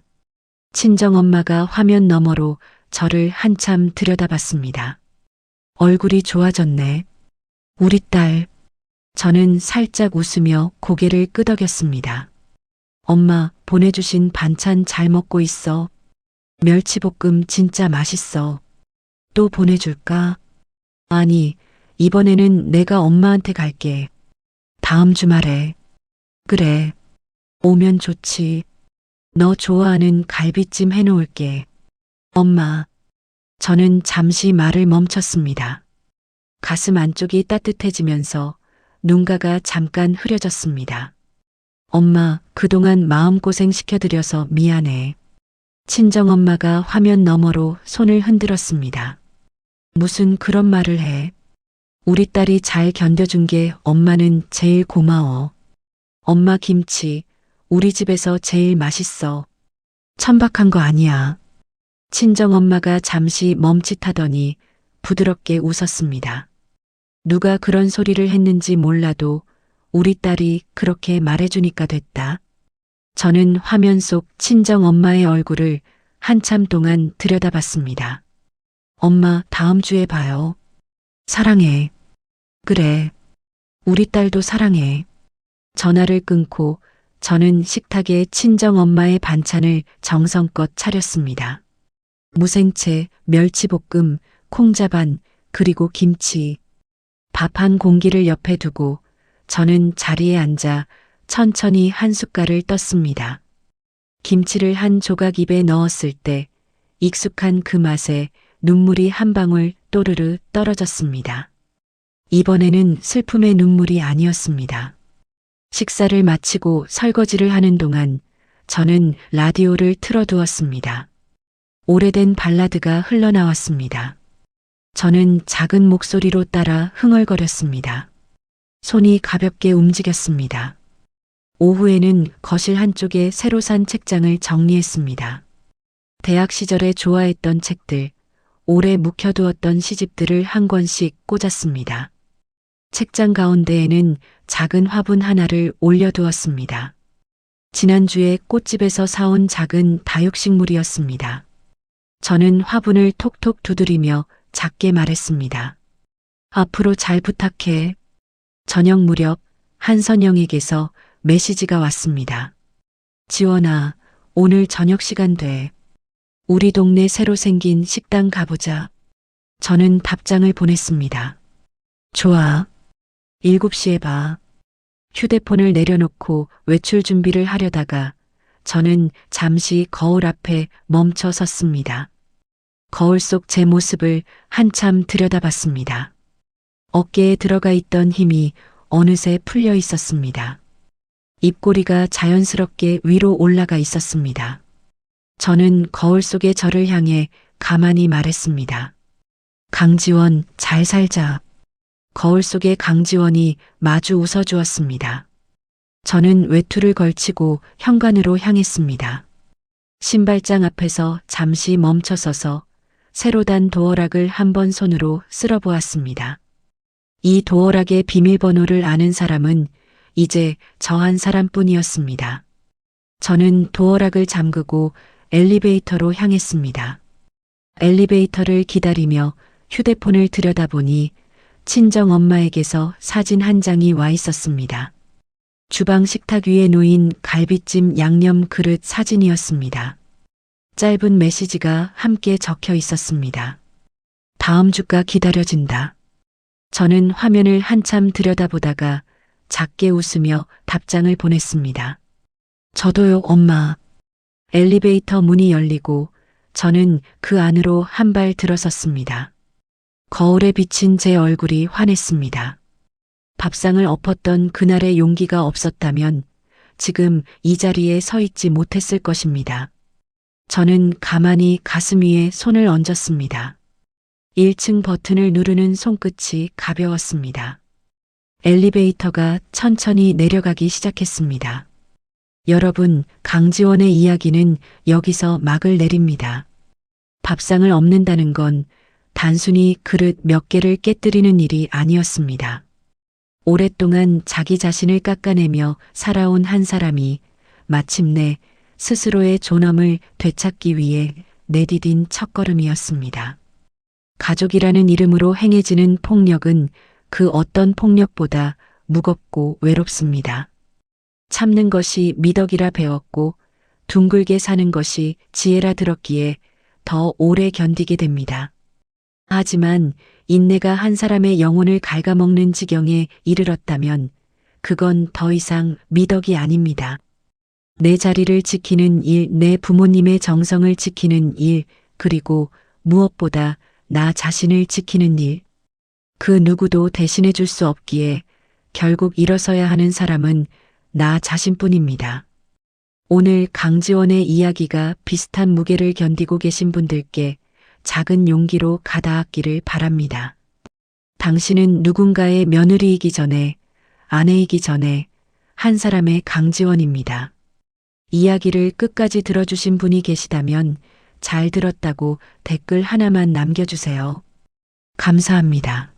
친정엄마가 화면 너머로 저를 한참 들여다봤습니다. 얼굴이 좋아졌네. 우리 딸. 저는 살짝 웃으며 고개를 끄덕였습니다. 엄마, 보내주신 반찬 잘 먹고 있어. 멸치볶음 진짜 맛있어. 또 보내줄까? 아니, 이번에는 내가 엄마한테 갈게. 다음 주말에. 그래. 오면 좋지. 너 좋아하는 갈비찜 해놓을게. 엄마. 저는 잠시 말을 멈췄습니다. 가슴 안쪽이 따뜻해지면서 눈가가 잠깐 흐려졌습니다. 엄마, 그동안 마음고생 시켜드려서 미안해. 친정엄마가 화면 너머로 손을 흔들었습니다. 무슨 그런 말을 해. 우리 딸이 잘 견뎌준 게 엄마는 제일 고마워. 엄마 김치, 우리 집에서 제일 맛있어. 천박한 거 아니야. 친정엄마가 잠시 멈칫하더니 부드럽게 웃었습니다. 누가 그런 소리를 했는지 몰라도 우리 딸이 그렇게 말해주니까 됐다. 저는 화면 속 친정엄마의 얼굴을 한참 동안 들여다봤습니다. 엄마, 다음 주에 봐요. 사랑해. 그래. 우리 딸도 사랑해. 전화를 끊고 저는 식탁에 친정엄마의 반찬을 정성껏 차렸습니다. 무생채, 멸치볶음, 콩자반, 그리고 김치. 밥 한 공기를 옆에 두고 저는 자리에 앉아 천천히 한 숟갈을 떴습니다. 김치를 한 조각 입에 넣었을 때 익숙한 그 맛에 눈물이 한 방울 또르르 떨어졌습니다. 이번에는 슬픔의 눈물이 아니었습니다. 식사를 마치고 설거지를 하는 동안 저는 라디오를 틀어두었습니다. 오래된 발라드가 흘러나왔습니다. 저는 작은 목소리로 따라 흥얼거렸습니다. 손이 가볍게 움직였습니다. 오후에는 거실 한쪽에 새로 산 책장을 정리했습니다. 대학 시절에 좋아했던 책들, 오래 묵혀두었던 시집들을 한 권씩 꽂았습니다. 책장 가운데에는 작은 화분 하나를 올려두었습니다. 지난주에 꽃집에서 사온 작은 다육식물이었습니다. 저는 화분을 톡톡 두드리며 작게 말했습니다. 앞으로 잘 부탁해. 저녁 무렵 한선영에게서 메시지가 왔습니다. 지원아, 오늘 저녁 시간 돼. 우리 동네 새로 생긴 식당 가보자. 저는 답장을 보냈습니다. 좋아. 7시에 봐. 휴대폰을 내려놓고 외출 준비를 하려다가 저는 잠시 거울 앞에 멈춰 섰습니다. 거울 속 제 모습을 한참 들여다봤습니다. 어깨에 들어가 있던 힘이 어느새 풀려 있었습니다. 입꼬리가 자연스럽게 위로 올라가 있었습니다. 저는 거울 속의 저를 향해 가만히 말했습니다. 강지원, 잘 살자. 거울 속의 강지원이 마주 웃어주었습니다. 저는 외투를 걸치고 현관으로 향했습니다. 신발장 앞에서 잠시 멈춰서서 새로 단 도어락을 한번 손으로 쓸어보았습니다. 이 도어락의 비밀번호를 아는 사람은 이제 저 한 사람뿐이었습니다. 저는 도어락을 잠그고 엘리베이터로 향했습니다. 엘리베이터를 기다리며 휴대폰을 들여다보니 친정 엄마에게서 사진 한 장이 와 있었습니다. 주방 식탁 위에 놓인 갈비찜 양념 그릇 사진이었습니다. 짧은 메시지가 함께 적혀 있었습니다. 다음 주가 기다려진다. 저는 화면을 한참 들여다보다가 작게 웃으며 답장을 보냈습니다. 저도요, 엄마. 엘리베이터 문이 열리고 저는 그 안으로 한 발 들어섰습니다. 거울에 비친 제 얼굴이 환했습니다. 밥상을 엎었던 그날의 용기가 없었다면 지금 이 자리에 서 있지 못했을 것입니다. 저는 가만히 가슴 위에 손을 얹었습니다. 1층 버튼을 누르는 손끝이 가벼웠습니다. 엘리베이터가 천천히 내려가기 시작했습니다. 여러분, 강지원의 이야기는 여기서 막을 내립니다. 밥상을 엎는다는 건 단순히 그릇 몇 개를 깨뜨리는 일이 아니었습니다. 오랫동안 자기 자신을 깎아내며 살아온 한 사람이 마침내 스스로의 존엄을 되찾기 위해 내디딘 첫걸음이었습니다. 가족이라는 이름으로 행해지는 폭력은 그 어떤 폭력보다 무겁고 외롭습니다. 참는 것이 미덕이라 배웠고 둥글게 사는 것이 지혜라 들었기에 더 오래 견디게 됩니다. 하지만 인내가 한 사람의 영혼을 갉아먹는 지경에 이르렀다면 그건 더 이상 미덕이 아닙니다. 내 자리를 지키는 일, 내 부모님의 정성을 지키는 일, 그리고 무엇보다 나 자신을 지키는 일. 그 누구도 대신해 줄 수 없기에 결국 일어서야 하는 사람은 나 자신뿐입니다. 오늘 강지원의 이야기가 비슷한 무게를 견디고 계신 분들께 작은 용기로 가닿았기를 바랍니다. 당신은 누군가의 며느리이기 전에, 아내이기 전에 한 사람의 강지원입니다. 이야기를 끝까지 들어주신 분이 계시다면 잘 들었다고 댓글 하나만 남겨주세요. 감사합니다.